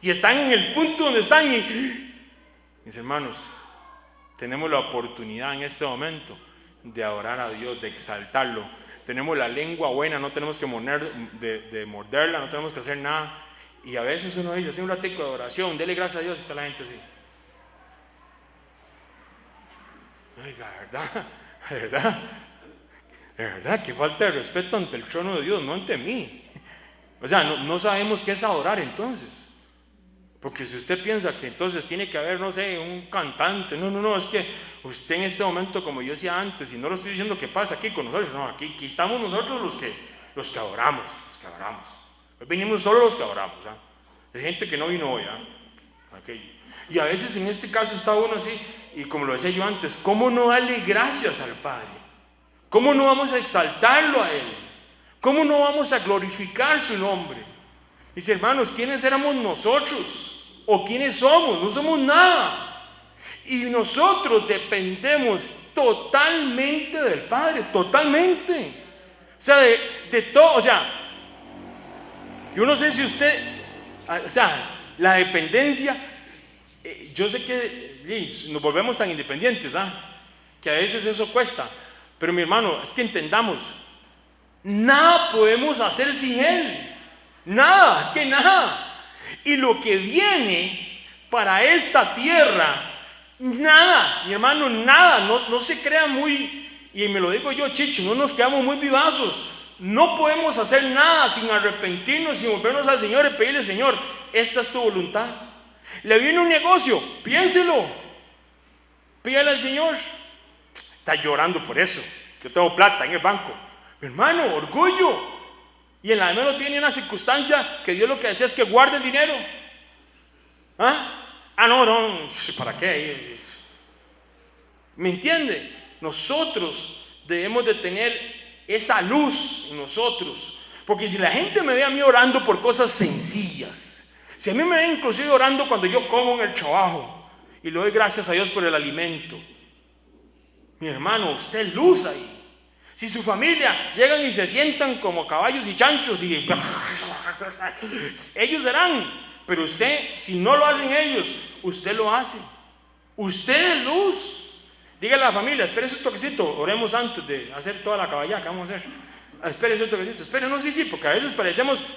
A: Y están en el punto donde están y, mis hermanos, tenemos la oportunidad en este momento de adorar a Dios, de exaltarlo. Tenemos la lengua buena, no tenemos que morderla, no tenemos que hacer nada. Y a veces uno dice, hace un ratico de oración, dele gracias a Dios, y está la gente así. Oiga, de verdad, que falta de respeto ante el trono de Dios, no ante mí. O sea, no sabemos qué es adorar entonces. Porque si usted piensa que entonces tiene que haber, no sé, un cantante, no, es que usted en este momento, como yo decía antes, y no lo estoy diciendo que pasa aquí con nosotros, no, aquí estamos nosotros los que adoramos. Hoy venimos solo los que adoramos, ¿ah? Hay gente que no vino hoy, ¿ah? Okay. Y a veces en este caso está uno así, y como lo decía yo antes, ¿cómo no darle gracias al Padre? ¿Cómo no vamos a exaltarlo a Él? ¿Cómo no vamos a glorificar su nombre? Mis hermanos, ¿quiénes éramos nosotros? ¿O quiénes somos? No somos nada. Y nosotros dependemos totalmente del Padre, totalmente. O sea, de todo, o sea, yo no sé si usted, o sea, la dependencia, yo sé que nos volvemos tan independientes, que a veces eso cuesta. Pero mi hermano, es que entendamos, nada podemos hacer sin Él. Nada, es que nada. Y lo que viene para esta tierra, nada, mi hermano, nada. No se crea muy, y me lo digo yo, Chicho, no nos quedamos muy vivazos. No podemos hacer nada sin arrepentirnos, sin volvernos al Señor y pedirle, Señor, esta es tu voluntad. Le viene un negocio, piénselo, pídale al Señor. Está llorando por eso. Yo tengo plata en el banco. Mi hermano, orgullo. Y en la menos viene una circunstancia que Dios lo que desea es que guarde el dinero. No, ¿para qué? ¿Me entiende? Nosotros debemos de tener esa luz en nosotros. Porque si la gente me ve a mí orando por cosas sencillas, si a mí me ve inclusive orando cuando yo como en el trabajo y le doy gracias a Dios por el alimento, mi hermano, usted es luz ahí. Si su familia llegan y se sientan como caballos y chanchos y ellos serán, pero usted, si no lo hacen ellos, usted lo hace. Usted es luz. Dígale a la familia, espérese un toquecito, oremos antes de hacer toda la caballada que vamos a hacer. Espérese un toquecito, sí, porque a veces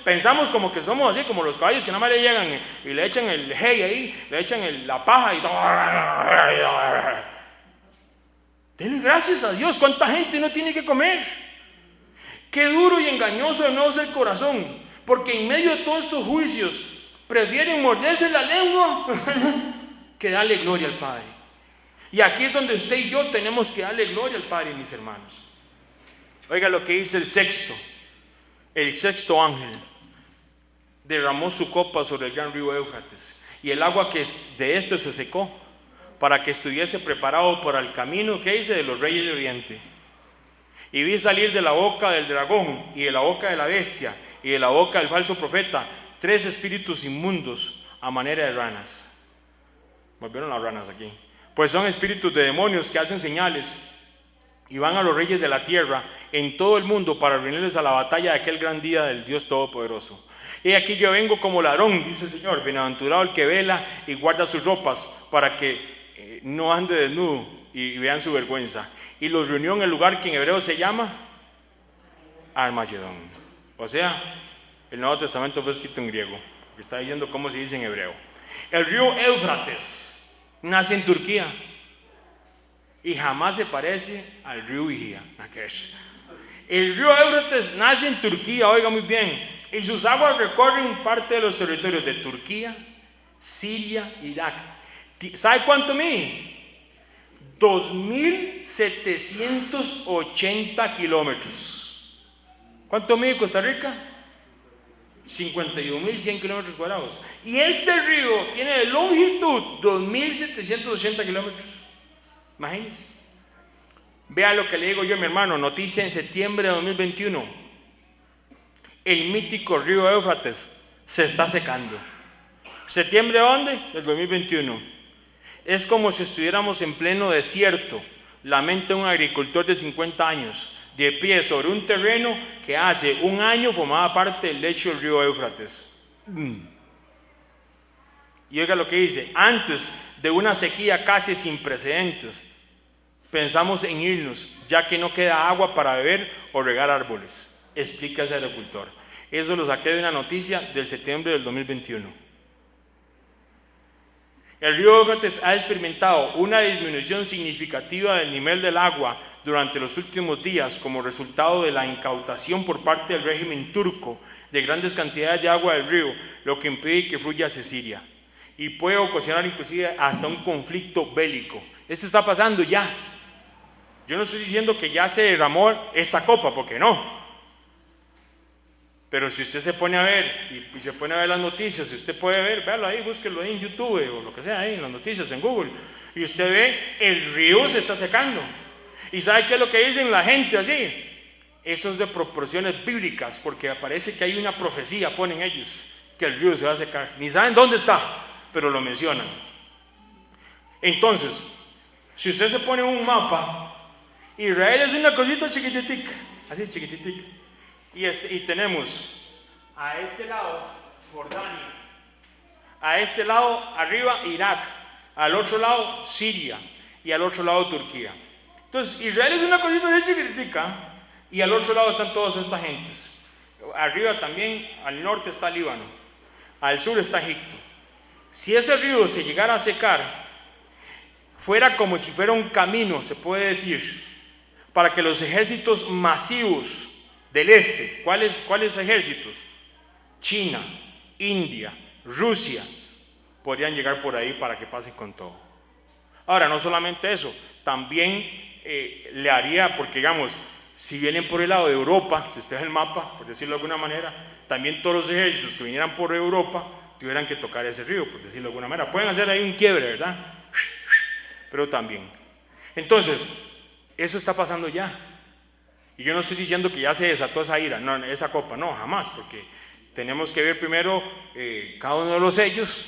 A: pensamos como que somos así, como los caballos que nada más le llegan y le echan el hay ahí, le echan la paja y todo. Denle gracias a Dios. ¿Cuánta gente no tiene que comer? Qué duro y engañoso de nuevo es el corazón, porque en medio de todos estos juicios prefieren morderse la lengua que darle gloria al Padre. Y aquí es donde usted y yo tenemos que darle gloria al Padre, mis hermanos. Oiga lo que dice el sexto ángel derramó su copa sobre el gran río Éufrates, y el agua que de este se secó, para que estuviese preparado para el camino, ¿qué dice? De los reyes de Oriente. Y vi salir de la boca del dragón y de la boca de la bestia y de la boca del falso profeta 3 espíritus inmundos a manera de ranas. Volvieron las ranas aquí. Pues son espíritus de demonios que hacen señales y van a los reyes de la tierra en todo el mundo para reunirles a la batalla de aquel gran día del Dios Todopoderoso. Y aquí yo vengo como ladrón, dice el Señor. Bienaventurado el que vela y guarda sus ropas para que no ande desnudo y vean su vergüenza. Y los reunió en el lugar que en hebreo se llama Armagedón. O sea, el Nuevo Testamento fue escrito en griego, que está diciendo cómo se dice en hebreo. El río Éufrates nace en Turquía y jamás se parece al río Vigía. El río Éufrates nace en Turquía, oiga muy bien, y sus aguas recorren parte de los territorios de Turquía, Siria, Irak. ¿Sabe cuánto mide? 2.780 kilómetros. ¿Cuánto mide Costa Rica? 51.100 kilómetros cuadrados. Y este río tiene de longitud 2.780 kilómetros. Imagínense. Vea lo que le digo yo, mi hermano. Noticia en septiembre de 2021. El mítico río Éufrates se está secando. ¿Septiembre de dónde? Del 2021. Es como si estuviéramos en pleno desierto. Lamenta un agricultor de 50 años, de pie sobre un terreno que hace un año formaba parte del lecho del río Éufrates. Y oiga lo que dice: antes de una sequía casi sin precedentes, pensamos en irnos, ya que no queda agua para beber o regar árboles, explica ese agricultor. Eso lo saqué de una noticia del septiembre del 2021. El río Éufrates ha experimentado una disminución significativa del nivel del agua durante los últimos días como resultado de la incautación por parte del régimen turco de grandes cantidades de agua del río, lo que impide que fluya hacia Siria y puede ocasionar inclusive hasta un conflicto bélico. Eso está pasando ya. Yo no estoy diciendo que ya se derramó esa copa, porque no. Pero si usted se pone a ver y se pone a ver las noticias, si usted puede ver, véalo ahí, búsquelo ahí en YouTube o lo que sea, ahí en las noticias, en Google, y usted ve, el río se está secando. ¿Y sabe qué es lo que dicen la gente así? Eso es de proporciones bíblicas, porque parece que hay una profecía, ponen ellos, que el río se va a secar. Ni saben dónde está, pero lo mencionan. Entonces, si usted se pone un mapa, Israel es una cosita chiquititica, así chiquititica. Y tenemos a este lado Jordania, a este lado arriba Irak, al otro lado Siria y al otro lado Turquía. Entonces Israel es una cosita de chiquitica y al otro lado están todas estas gentes. Arriba también, al norte está Líbano, al sur está Egipto. Si ese río se llegara a secar, fuera como si fuera un camino, se puede decir, para que los ejércitos masivos del este, ¿cuáles ejércitos? China, India, Rusia, podrían llegar por ahí para que pasen con todo. Ahora, no solamente eso, también le haría, porque digamos, si vienen por el lado de Europa, si usted ve el mapa, por decirlo de alguna manera, también todos los ejércitos que vinieran por Europa tuvieran que tocar ese río, por decirlo de alguna manera. Pueden hacer ahí un quiebre, ¿verdad? Pero también. Entonces, eso está pasando ya. Y yo no estoy diciendo que ya se desató esa ira, no, esa copa, no, jamás, porque tenemos que ver primero cada uno de los sellos,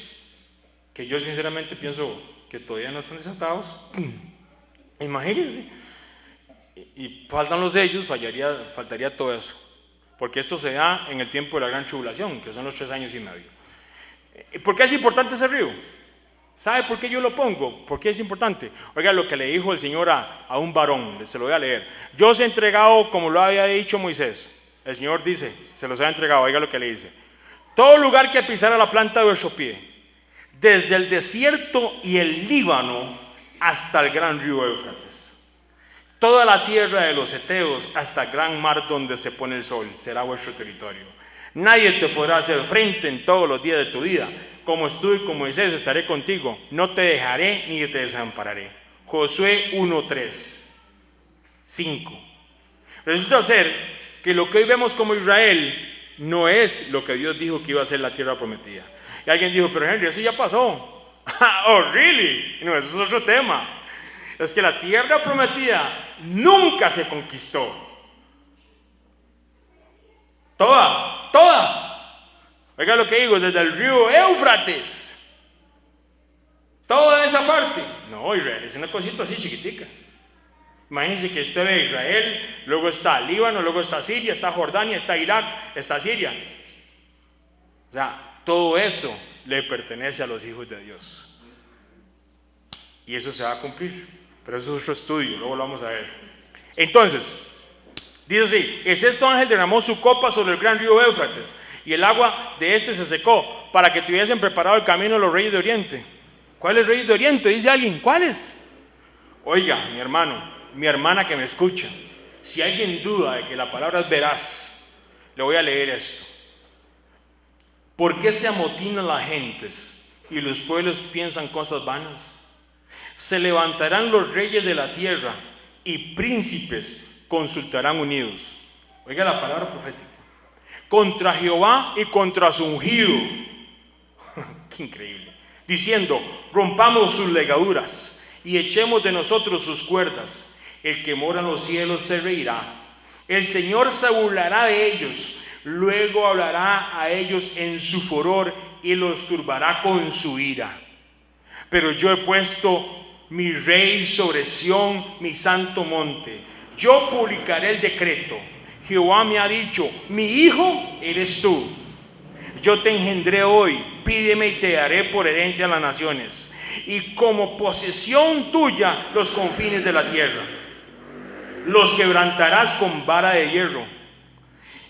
A: que yo sinceramente pienso que todavía no están desatados. Imagínense, y faltan los sellos, faltaría todo eso, porque esto se da en el tiempo de la gran tribulación, que son los 3 años y medio. ¿Por qué es importante ese río? ¿Sabe por qué yo lo pongo? ¿Por qué es importante? Oiga lo que le dijo el Señor a un varón, se lo voy a leer. Yo os he entregado como lo había dicho Moisés. El Señor dice, se los ha entregado, oiga lo que le dice. Todo lugar que pisara la planta de vuestro pie, desde el desierto y el Líbano hasta el gran río Éufrates. Toda la tierra de los heteos hasta el gran mar donde se pone el sol será vuestro territorio. Nadie te podrá hacer frente en todos los días de tu vida. Como estuve con Moisés, estaré contigo, no te dejaré ni te desampararé. Josué 1:3, 5. Resulta ser que lo que hoy vemos como Israel no es lo que Dios dijo que iba a ser la tierra prometida. Y alguien dijo, pero Henry, eso ya pasó. Oh, really? No, eso es otro tema. Es que la tierra prometida nunca se conquistó. Oiga lo que digo, desde el río Éufrates, toda esa parte. No, Israel es una cosita así chiquitica. Imagínense que usted ve Israel, luego está Líbano, luego está Siria, está Jordania, está Irak, está Siria. O sea, todo eso le pertenece a los hijos de Dios. Y eso se va a cumplir. Pero eso es otro estudio, luego lo vamos a ver. Entonces, dice así: el sexto ángel derramó su copa sobre el gran río Éufrates, y el agua de este se secó, para que tuviesen preparado el camino a los reyes de Oriente. ¿Cuáles reyes de Oriente? Dice alguien, ¿cuáles? Oiga, mi hermano, mi hermana que me escucha, si alguien duda de que la palabra es veraz, le voy a leer esto. ¿Por qué se amotinan las gentes y los pueblos piensan cosas vanas? Se levantarán los reyes de la tierra y príncipes consultarán unidos. Oiga la palabra profética. Contra Jehová y contra su ungido. Qué increíble. Diciendo: rompamos sus legaduras y echemos de nosotros sus cuerdas. El que mora en los cielos se reirá. El Señor se burlará de ellos. Luego hablará a ellos en su furor y los turbará con su ira. Pero yo he puesto mi rey sobre Sión, mi santo monte. Yo publicaré el decreto. Jehová me ha dicho: mi hijo eres tú. Yo te engendré hoy, pídeme y te daré por herencia a las naciones, y como posesión tuya los confines de la tierra. Los quebrantarás con vara de hierro.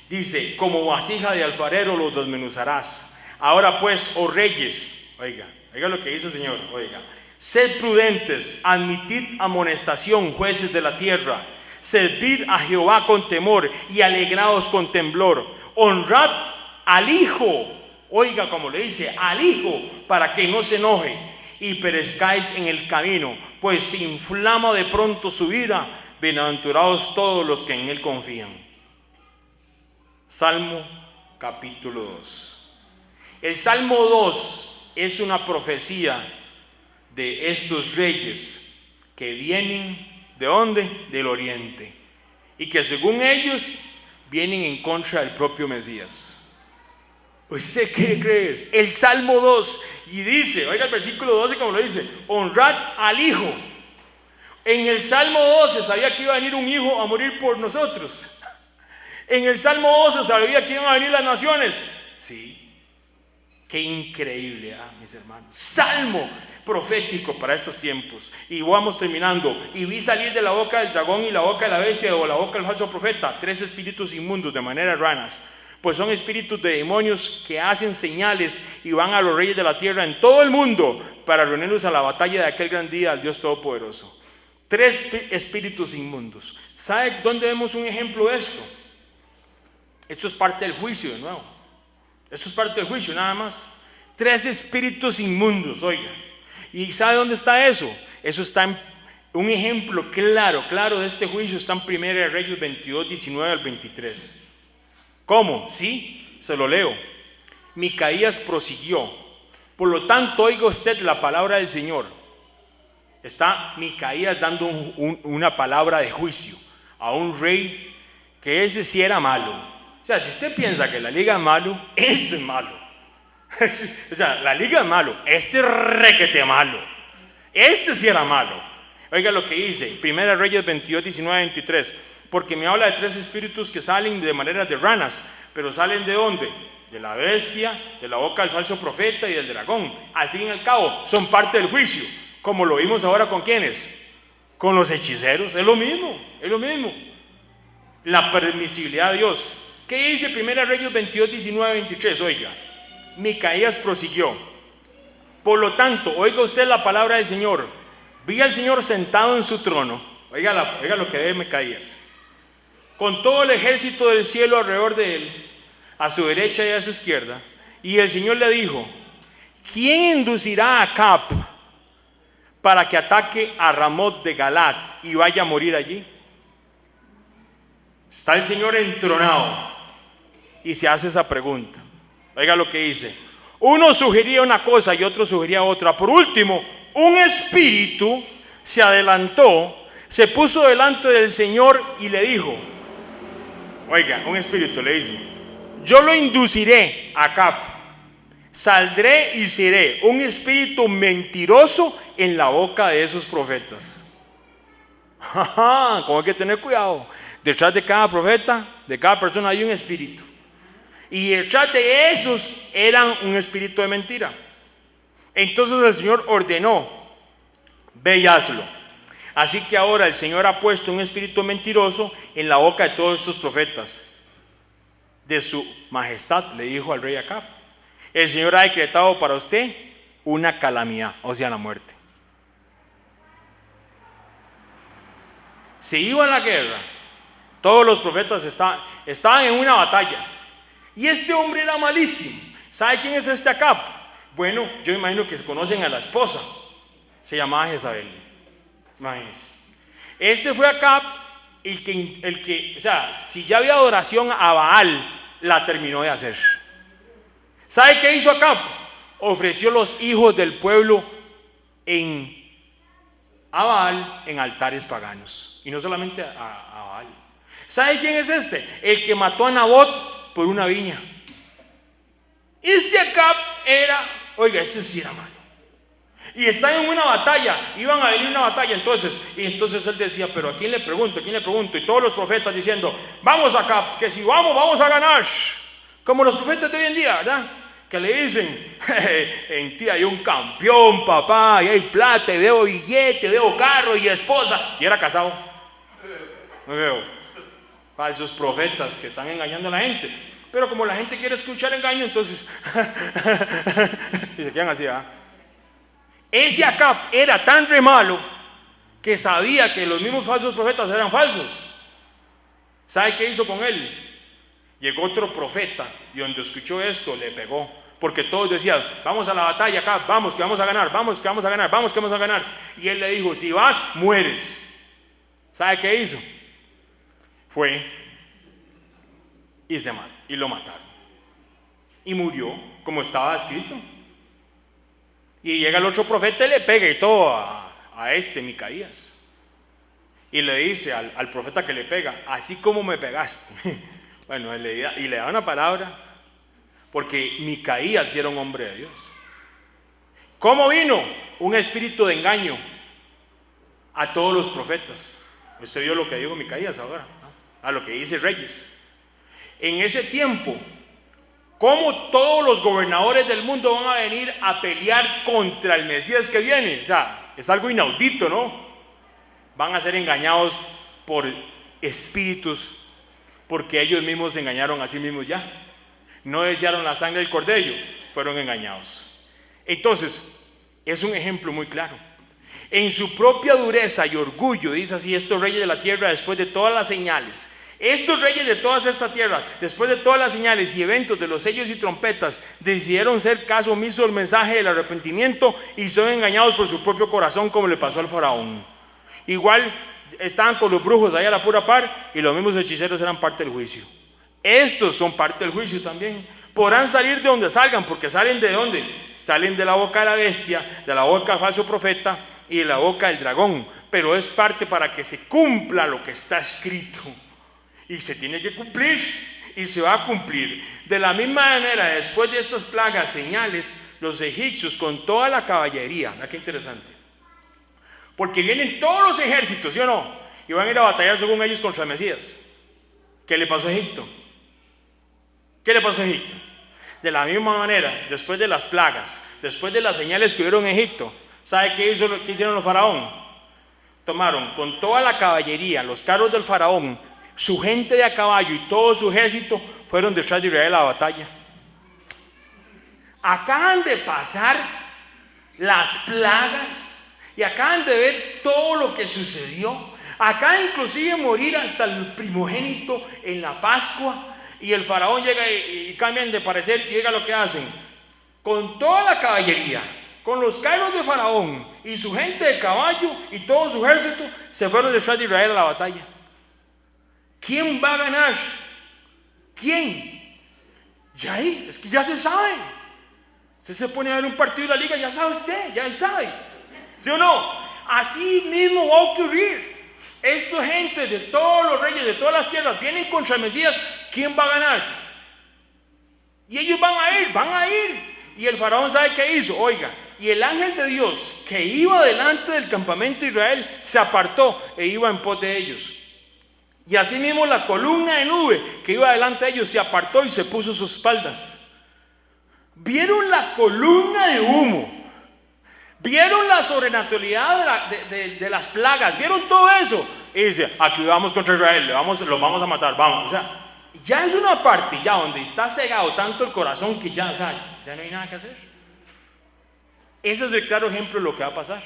A: Dice: como vasija de alfarero los desmenuzarás. Ahora pues, oh reyes, oiga lo que dice el Señor, oiga: sed prudentes, admitid amonestación, jueces de la tierra. Servid a Jehová con temor y alegraos con temblor. Honrad al Hijo, oiga como le dice, al Hijo, para que no se enoje y perezcáis en el camino, pues se inflama de pronto su ira. Bienaventurados todos los que en Él confían. Salmo capítulo 2. El Salmo 2 es una profecía de estos reyes que vienen, ¿de dónde? Del oriente, y que según ellos vienen en contra del propio Mesías. ¿Usted quiere creer? El Salmo 2, y dice, oiga el versículo 12 como lo dice: honrad al Hijo. En el Salmo 12 sabía que iba a venir un hijo a morir por nosotros. En el Salmo 12 sabía que iban a venir las naciones. Sí, qué increíble, mis hermanos. Salmo profético para estos tiempos. Y vamos terminando. Y vi salir de la boca del dragón y la boca de la bestia, o la boca del falso profeta, 3 espíritus inmundos de manera ranas, pues son espíritus de demonios que hacen señales y van a los reyes de la tierra en todo el mundo para reunirlos a la batalla de aquel gran día al Dios Todopoderoso. 3 espíritus inmundos. ¿Sabe dónde vemos un ejemplo de esto? Esto es parte del juicio, de nuevo. Esto es parte del juicio, nada más. 3 espíritus inmundos, oiga. ¿Y sabe dónde está eso? Eso está en un ejemplo claro de este juicio. Está en 1 Reyes 22, 19 al 23. ¿Cómo? Sí, se lo leo. Micaías prosiguió: por lo tanto, oiga usted la palabra del Señor. Está Micaías dando una palabra de juicio a un rey que ese sí era malo. O sea, si usted piensa que la liga es malo, este es malo. O sea, la liga es malo, este es requete malo. Este sí era malo. Oiga lo que dice 1 Reyes 22, 19, 23. Porque me habla de 3 espíritus que salen de manera de ranas. Pero salen ¿de dónde? De la bestia, de la boca del falso profeta y del dragón. Al fin y al cabo, son parte del juicio. Como lo vimos ahora con ¿quiénes? Con los hechiceros. Es lo mismo. La permisibilidad de Dios. ¿Qué dice 1 Reyes 22, 19, 23? Oiga, Micaías prosiguió: por lo tanto, oiga usted la palabra del Señor. Vi al Señor sentado en su trono. Oiga lo que ve Micaías. Con todo el ejército del cielo alrededor de él, a su derecha y a su izquierda. Y el Señor le dijo: ¿quién inducirá a Acab para que ataque a Ramot de Galat y vaya a morir allí? Está el Señor entronado y se hace esa pregunta. Oiga lo que dice: uno sugería una cosa y otro sugería otra. Por último, un espíritu se adelantó, se puso delante del Señor y le dijo, oiga, un espíritu le dice: yo lo induciré a Acab saldré y seré un espíritu mentiroso en la boca de esos profetas. Como hay que tener cuidado. Detrás de cada profeta, de cada persona hay un espíritu. Y detrás de esos eran un espíritu de mentira. Entonces el Señor ordenó: ve y hazlo. Así que ahora el Señor ha puesto un espíritu mentiroso en la boca de todos estos profetas. De su majestad, le dijo al rey Acab: el Señor ha decretado para usted una calamidad, o sea, la muerte. Se iba a la guerra, todos los profetas estaban en una batalla, y este hombre era malísimo. ¿Sabe quién es este Acab? Bueno, yo imagino que conocen a la esposa, se llamaba Jezabel. Imagínense. Este fue Acab el que, o sea, si ya había adoración a Baal, la terminó de hacer. ¿Sabe qué hizo Acab? Ofreció los hijos del pueblo a Baal en altares paganos. Y no solamente a Baal. ¿Sabe quién es este? El que mató a Nabot por una viña. Este Acab era, oiga, este sí era malo. Y están en una batalla, iban a venir una batalla, entonces él decía: pero ¿a quién le pregunto? ¿A quién le pregunto? Y todos los profetas diciendo: vamos Acab, que si vamos a ganar. Como los profetas de hoy en día, ¿verdad? Que le dicen: en ti hay un campeón, papá, y hay plata, y veo billete, veo carro y esposa. Y era casado. Me veo falsos profetas que están engañando a la gente. Pero como la gente quiere escuchar engaño, entonces y se quedan así, ¿ah? Ese Acab era tan re malo que sabía que los mismos falsos profetas eran falsos. ¿Sabe qué hizo con él? Llegó otro profeta y donde escuchó esto le pegó, porque todos decían: vamos a la batalla acá, vamos que vamos a ganar, vamos que vamos a ganar, vamos que vamos a ganar. Y él le dijo: si vas, mueres. ¿Sabe qué hizo? Fue y lo mataron. Y murió como estaba escrito. Y llega el otro profeta y le pega y todo a Micaías. Y le dice al profeta que le pega: así como me pegaste. Bueno, y le da una palabra, porque Micaías era un hombre de Dios. ¿Cómo vino? Un espíritu de engaño a todos los profetas. Usted vio lo que dijo Micaías ahora, ¿no? A lo que dice Reyes. En ese tiempo, ¿cómo todos los gobernadores del mundo van a venir a pelear contra el Mesías que viene? O sea, es algo inaudito, ¿no? Van a ser engañados por espíritus, porque ellos mismos se engañaron a sí mismos ya. No desearon la sangre del cordero, fueron engañados. Entonces, es un ejemplo muy claro. En su propia dureza y orgullo, dice así: estos reyes de la tierra, después de todas las señales, estos reyes de todas estas tierras, después de todas las señales y eventos de los sellos y trompetas, decidieron hacer caso omiso del mensaje del arrepentimiento y son engañados por su propio corazón, como le pasó al faraón. Igual estaban con los brujos ahí a la pura par, y los mismos hechiceros eran parte del juicio. Estos son parte del juicio también. Podrán salir de donde salgan, porque salen de dónde? Salen de la boca de la bestia, de la boca del falso profeta y de la boca del dragón. Pero es parte para que se cumpla lo que está escrito. Y se tiene que cumplir, y se va a cumplir. De la misma manera, después de estas plagas, señales, los egipcios con toda la caballería, mira qué interesante, porque vienen todos los ejércitos, ¿sí o no? Y van a ir a batallar según ellos contra el Mesías. ¿Qué le pasó a Egipto? ¿Qué le pasó a Egipto? De la misma manera, después de las plagas, después de las señales que hubieron en Egipto, ¿sabe qué hicieron los faraón? Tomaron con toda la caballería, los carros del faraón, su gente de a caballo y todo su ejército, fueron detrás de Israel a la batalla. Acaban de pasar las plagas y acaban de ver todo lo que sucedió. Acá inclusive morir hasta el primogénito en la Pascua, y el faraón llega y cambian de parecer, y llega lo que hacen con toda la caballería, con los carros de faraón y su gente de caballo y todo su ejército, se fueron detrás de Israel a la batalla. ¿Quién va a ganar? ¿Quién? Ya ahí, es que ya se sabe. Usted se pone a ver un partido de la liga, ya sabe usted, ya sabe. ¿Sí o no? Así mismo va a ocurrir. Esta gente de todos los reyes de todas las tierras vienen contra el Mesías. ¿Quién va a ganar? Y ellos van a ir. Y el faraón, ¿sabe qué hizo? Oiga, y el ángel de Dios que iba delante del campamento de Israel se apartó e iba en pos de ellos. Y asimismo la columna de nube que iba delante de ellos se apartó y se puso a sus espaldas. ¿Vieron la columna de humo? ¿Vieron la sobrenaturalidad de las plagas? ¿Vieron todo eso? Y dice, aquí vamos contra Israel, los vamos a matar, vamos. O sea, ya es una parte ya donde está cegado tanto el corazón que ya, o sea, ya no hay nada que hacer. Ese es el claro ejemplo de lo que va a pasar.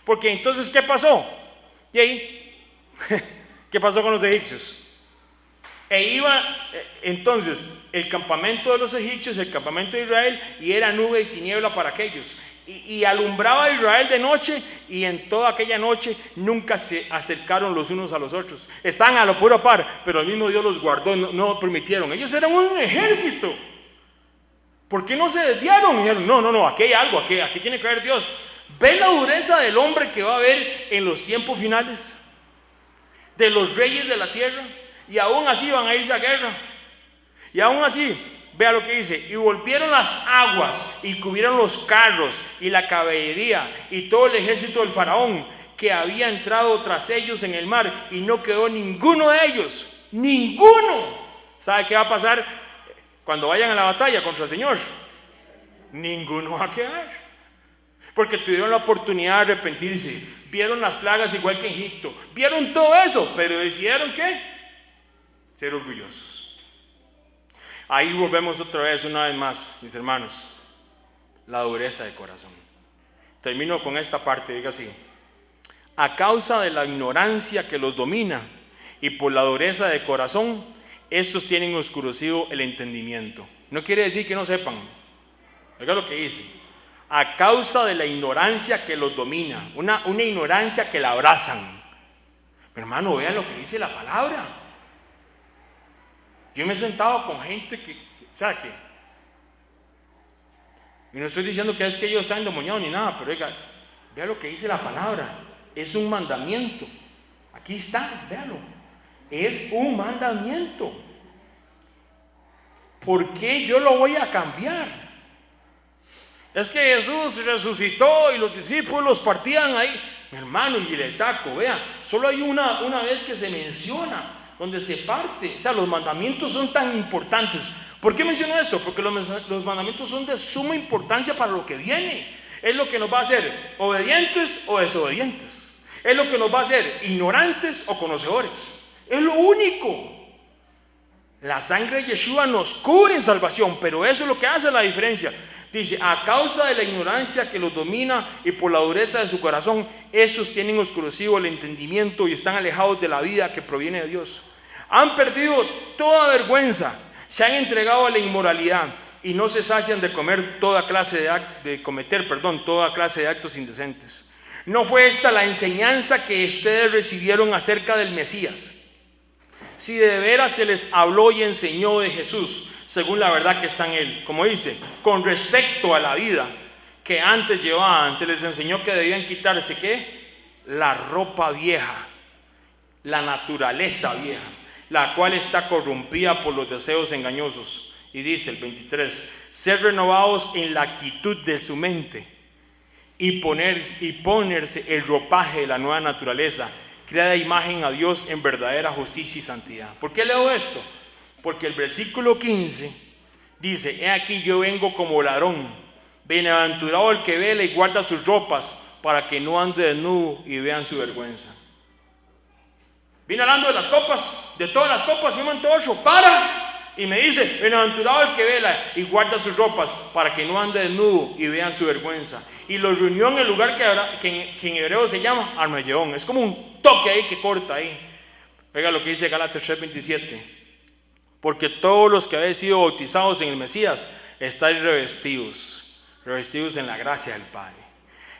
A: Porque entonces, ¿qué pasó? Y ahí, ¿qué pasó con los egipcios? Entonces el campamento de los egipcios, el campamento de Israel, y era nube y tiniebla para aquellos, y alumbraba a Israel de noche, y en toda aquella noche nunca se acercaron los unos a los otros. Estaban a lo puro par, pero el mismo Dios los guardó, no permitieron. Ellos eran un ejército. ¿Por qué no se desviaron? Y dijeron, no, aquí hay algo, aquí tiene que haber Dios. ¿Ve la dureza del hombre que va a haber en los tiempos finales? De los reyes de la tierra. Y aún así van a irse a guerra. Y aún así, vea lo que dice: y volvieron las aguas y cubrieron los carros y la caballería y todo el ejército del faraón que había entrado tras ellos en el mar, y no quedó ninguno de ellos. Ninguno. ¿Sabe qué va a pasar cuando vayan a la batalla contra el Señor? Ninguno va a quedar, porque tuvieron la oportunidad de arrepentirse. Vieron las plagas igual que en Egipto, vieron todo eso, pero decidieron ¿qué? Ser orgullosos. Ahí volvemos otra vez, una vez más, mis hermanos, la dureza de corazón. Termino con esta parte, diga así: a causa de la ignorancia que los domina y por la dureza de corazón, estos tienen oscurecido el entendimiento. No quiere decir que no sepan. Oiga lo que dice: a causa de la ignorancia que los domina, una ignorancia que la abrazan. Mi hermano, vea lo que dice la palabra. Yo me he sentado con gente que ¿sabe qué? Y no estoy diciendo que es que ellos están endemoniados ni nada, pero oiga, vea lo que dice la palabra. Es un mandamiento. Aquí está, véalo. Es un mandamiento. ¿Por qué yo lo voy a cambiar? Es que Jesús resucitó y los discípulos partían ahí. Mi hermano, y le saco, vea, solo hay una vez que se menciona donde se parte. O sea, los mandamientos son tan importantes. ¿Por qué menciono esto? Porque los mandamientos son de suma importancia para lo que viene. Es lo que nos va a hacer obedientes o desobedientes. Es lo que nos va a hacer ignorantes o conocedores. Es lo único. La sangre de Yeshua nos cubre en salvación, pero eso es lo que hace la diferencia. Dice: a causa de la ignorancia que los domina y por la dureza de su corazón, esos tienen oscurecido el entendimiento y están alejados de la vida que proviene de Dios. Han perdido toda vergüenza, se han entregado a la inmoralidad y no se sacian de cometer toda clase de actos indecentes. ¿No fue esta la enseñanza que ustedes recibieron acerca del Mesías? Si de veras se les habló y enseñó de Jesús, según la verdad que está en él. Como dice, con respecto a la vida que antes llevaban, se les enseñó que debían quitarse ¿qué? La ropa vieja, la naturaleza vieja, la cual está corrompida por los deseos engañosos. Y dice el 23: ser renovados en la actitud de su mente y ponerse el ropaje de la nueva naturaleza, creada imagen a Dios en verdadera justicia y santidad. ¿Por qué leo esto? Porque el versículo 15 dice: he aquí yo vengo como ladrón, bienaventurado el que vela y guarda sus ropas, para que no ande desnudo y vean su vergüenza. Vine hablando de las copas, de todas las copas, y un momento otro para y me dice: bienaventurado el que vela y guarda sus ropas, para que no ande desnudo y vean su vergüenza. Y los reunió en el lugar que en hebreo se llama Armagedón. Es como un toque ahí que corta ahí. Oiga lo que dice Gálatas 3:27: porque todos los que habéis sido bautizados en el Mesías estáis revestidos en la gracia del Padre.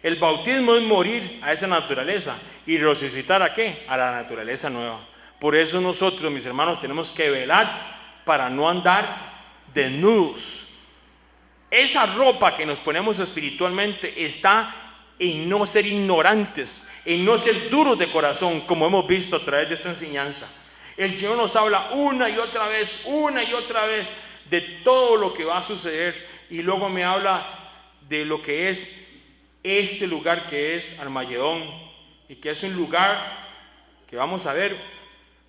A: El bautismo es morir a esa naturaleza y resucitar ¿a qué? A la naturaleza nueva. Por eso nosotros, mis hermanos, tenemos que velar para no andar desnudos. Esa ropa que nos ponemos espiritualmente está en no ser ignorantes, en no ser duros de corazón, como hemos visto a través de esta enseñanza. El Señor nos habla una y otra vez de todo lo que va a suceder, y luego me habla de lo que es este lugar que es Armagedón, y que es un lugar que vamos a ver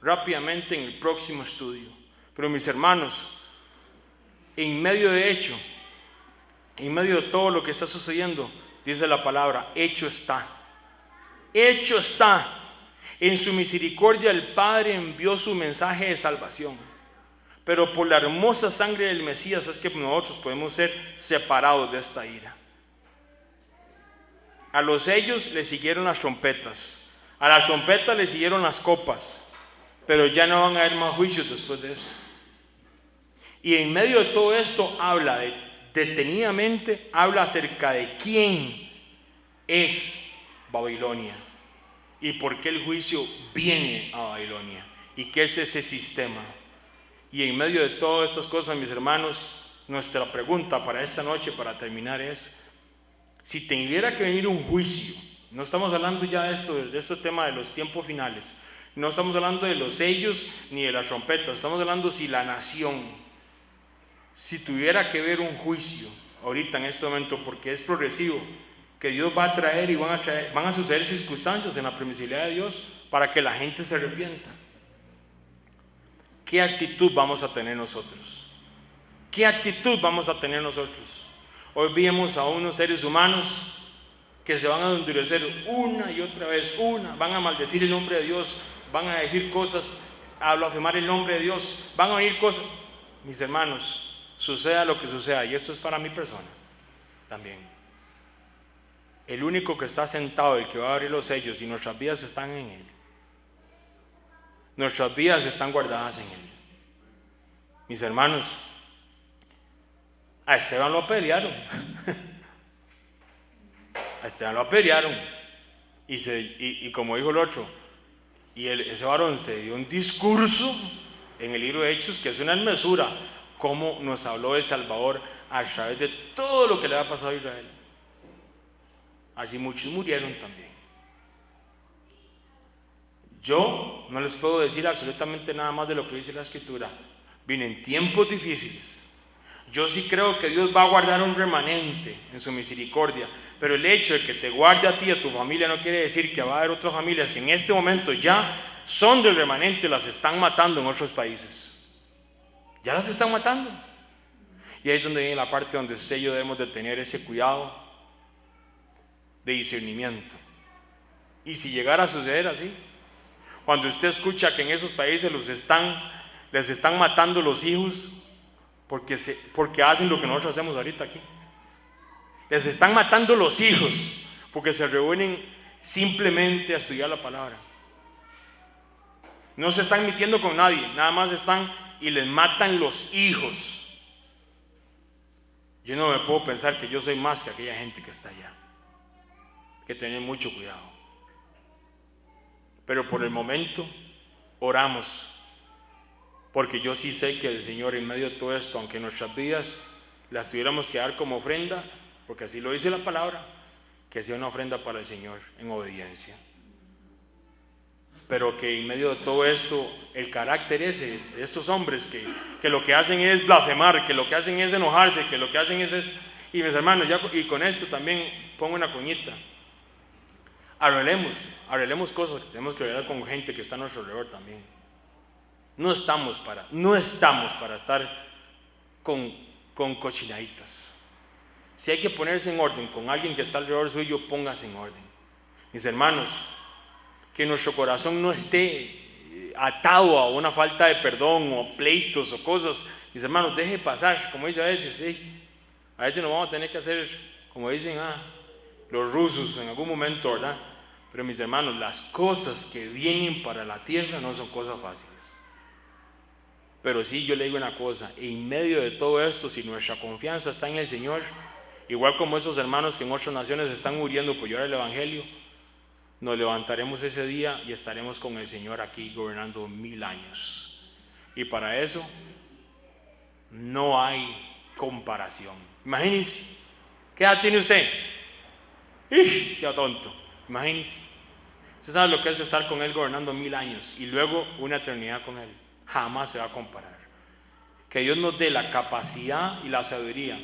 A: rápidamente en el próximo estudio. Pero mis hermanos, en medio de todo lo que está sucediendo, dice la palabra, hecho está. En su misericordia el Padre envió su mensaje de salvación, pero por la hermosa sangre del Mesías es que nosotros podemos ser separados de esta ira. A los sellos le siguieron las trompetas, a las trompetas le siguieron las copas, pero ya no van a haber más juicios después de eso. Y en medio de todo esto habla detenidamente, habla acerca de quién es Babilonia y por qué el juicio viene a Babilonia y qué es ese sistema. Y en medio de todas estas cosas, mis hermanos, nuestra pregunta para esta noche, para terminar, es: si tuviera que venir un juicio, no estamos hablando ya de este tema de los tiempos finales, no estamos hablando de los sellos ni de las trompetas, estamos hablando si la nación, si tuviera que ver un juicio ahorita en este momento, porque es progresivo, que Dios va a traer y van a suceder circunstancias en la permisibilidad de Dios para que la gente se arrepienta. ¿Qué actitud vamos a tener nosotros? ¿Qué actitud vamos a tener nosotros? Hoy vemos a unos seres humanos que se van a endurecer una y otra vez, van a maldecir el nombre de Dios, van a decir cosas, a blasfemar el nombre de Dios, van a oír cosas. Mis hermanos, suceda lo que suceda, y esto es para mi persona también, el único que está sentado, el que va a abrir los sellos, y nuestras vidas están en Él. Nuestras vidas están guardadas en Él. Mis hermanos, a Esteban lo apedrearon. A Esteban lo apedrearon. Y como dijo el otro, ese varón se dio un discurso en el libro de Hechos que es una hermosura, cómo nos habló de Salvador a través de todo lo que le ha pasado a Israel. Así muchos murieron también. Yo no les puedo decir absolutamente nada más de lo que dice la Escritura. Vienen tiempos difíciles. Yo sí creo que Dios va a guardar un remanente en su misericordia, pero el hecho de que te guarde a ti y a tu familia no quiere decir que va a haber otras familias que en este momento ya son del remanente, las están matando en otros países. Ya las están matando. Y ahí es donde viene la parte donde usted y yo debemos de tener ese cuidado de discernimiento. Y si llegara a suceder así, cuando usted escucha que en esos países les están matando los hijos porque hacen lo que nosotros hacemos ahorita aquí, les están matando los hijos porque se reúnen simplemente a estudiar la palabra, no se están metiendo con nadie, nada más están y les matan los hijos. Yo no me puedo pensar que yo soy más que aquella gente que está allá. Hay que tener mucho cuidado. Pero por el momento oramos, porque yo sí sé que el Señor en medio de todo esto, aunque nuestras vidas las tuviéramos que dar como ofrenda, porque así lo dice la palabra, que sea una ofrenda para el Señor en obediencia, pero que en medio de todo esto el carácter ese de estos hombres que lo que hacen es blasfemar, que lo que hacen es enojarse, que lo que hacen es eso. Y mis hermanos, y con esto también pongo una cuñita. Arreglemos cosas que tenemos que arreglar con gente que está a nuestro alrededor también. No estamos para estar con cochinaditas. Si hay que ponerse en orden con alguien que está alrededor suyo, póngase en orden. Mis hermanos, que nuestro corazón no esté atado a una falta de perdón o pleitos o cosas. Mis hermanos, deje pasar, como dice a veces, a veces nos vamos a tener que hacer, como dicen los rusos en algún momento, ¿verdad? Pero mis hermanos, las cosas que vienen para la tierra no son cosas fáciles. Pero sí, yo le digo una cosa, en medio de todo esto, si nuestra confianza está en el Señor, igual como esos hermanos que en otras naciones están muriendo por llevar el Evangelio, nos levantaremos ese día y estaremos con el Señor aquí gobernando 1000 años. Y para eso no hay comparación. Imagínense, ¿qué edad tiene usted? Sea tonto, imagínense. Usted sabe lo que es estar con Él gobernando 1000 años y luego una eternidad con Él. Jamás se va a comparar. Que Dios nos dé la capacidad y la sabiduría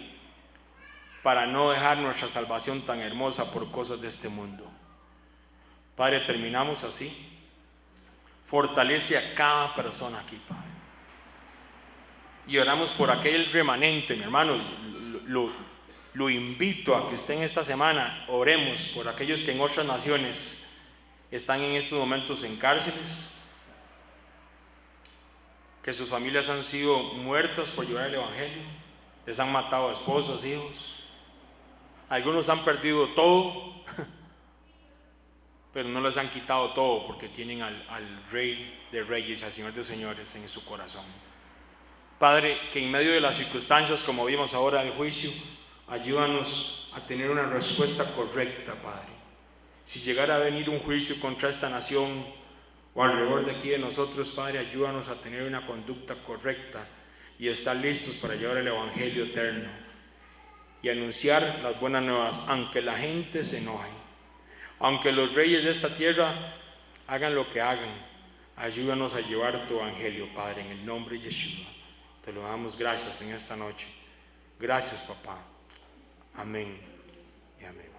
A: para no dejar nuestra salvación tan hermosa por cosas de este mundo. Padre, terminamos así. Fortalece a cada persona aquí, Padre. Y oramos por aquel remanente, mi hermano. Lo invito a que estén esta semana. Oremos por aquellos que en otras naciones están en estos momentos en cárceles, que sus familias han sido muertas por llevar el evangelio, les han matado a esposas, hijos, algunos han perdido todo, pero no les han quitado todo porque tienen al Rey de Reyes, al Señor de Señores en su corazón. Padre, que en medio de las circunstancias, como vimos ahora del juicio, ayúdanos a tener una respuesta correcta, Padre. Si llegara a venir un juicio contra esta nación o alrededor de aquí de nosotros, Padre, ayúdanos a tener una conducta correcta y estar listos para llevar el evangelio eterno y anunciar las buenas nuevas, aunque la gente se enoje, aunque los reyes de esta tierra hagan lo que hagan. Ayúdanos a llevar tu evangelio, Padre, en el nombre de Yeshua. Te lo damos gracias en esta noche. Gracias, papá. Amén y amén.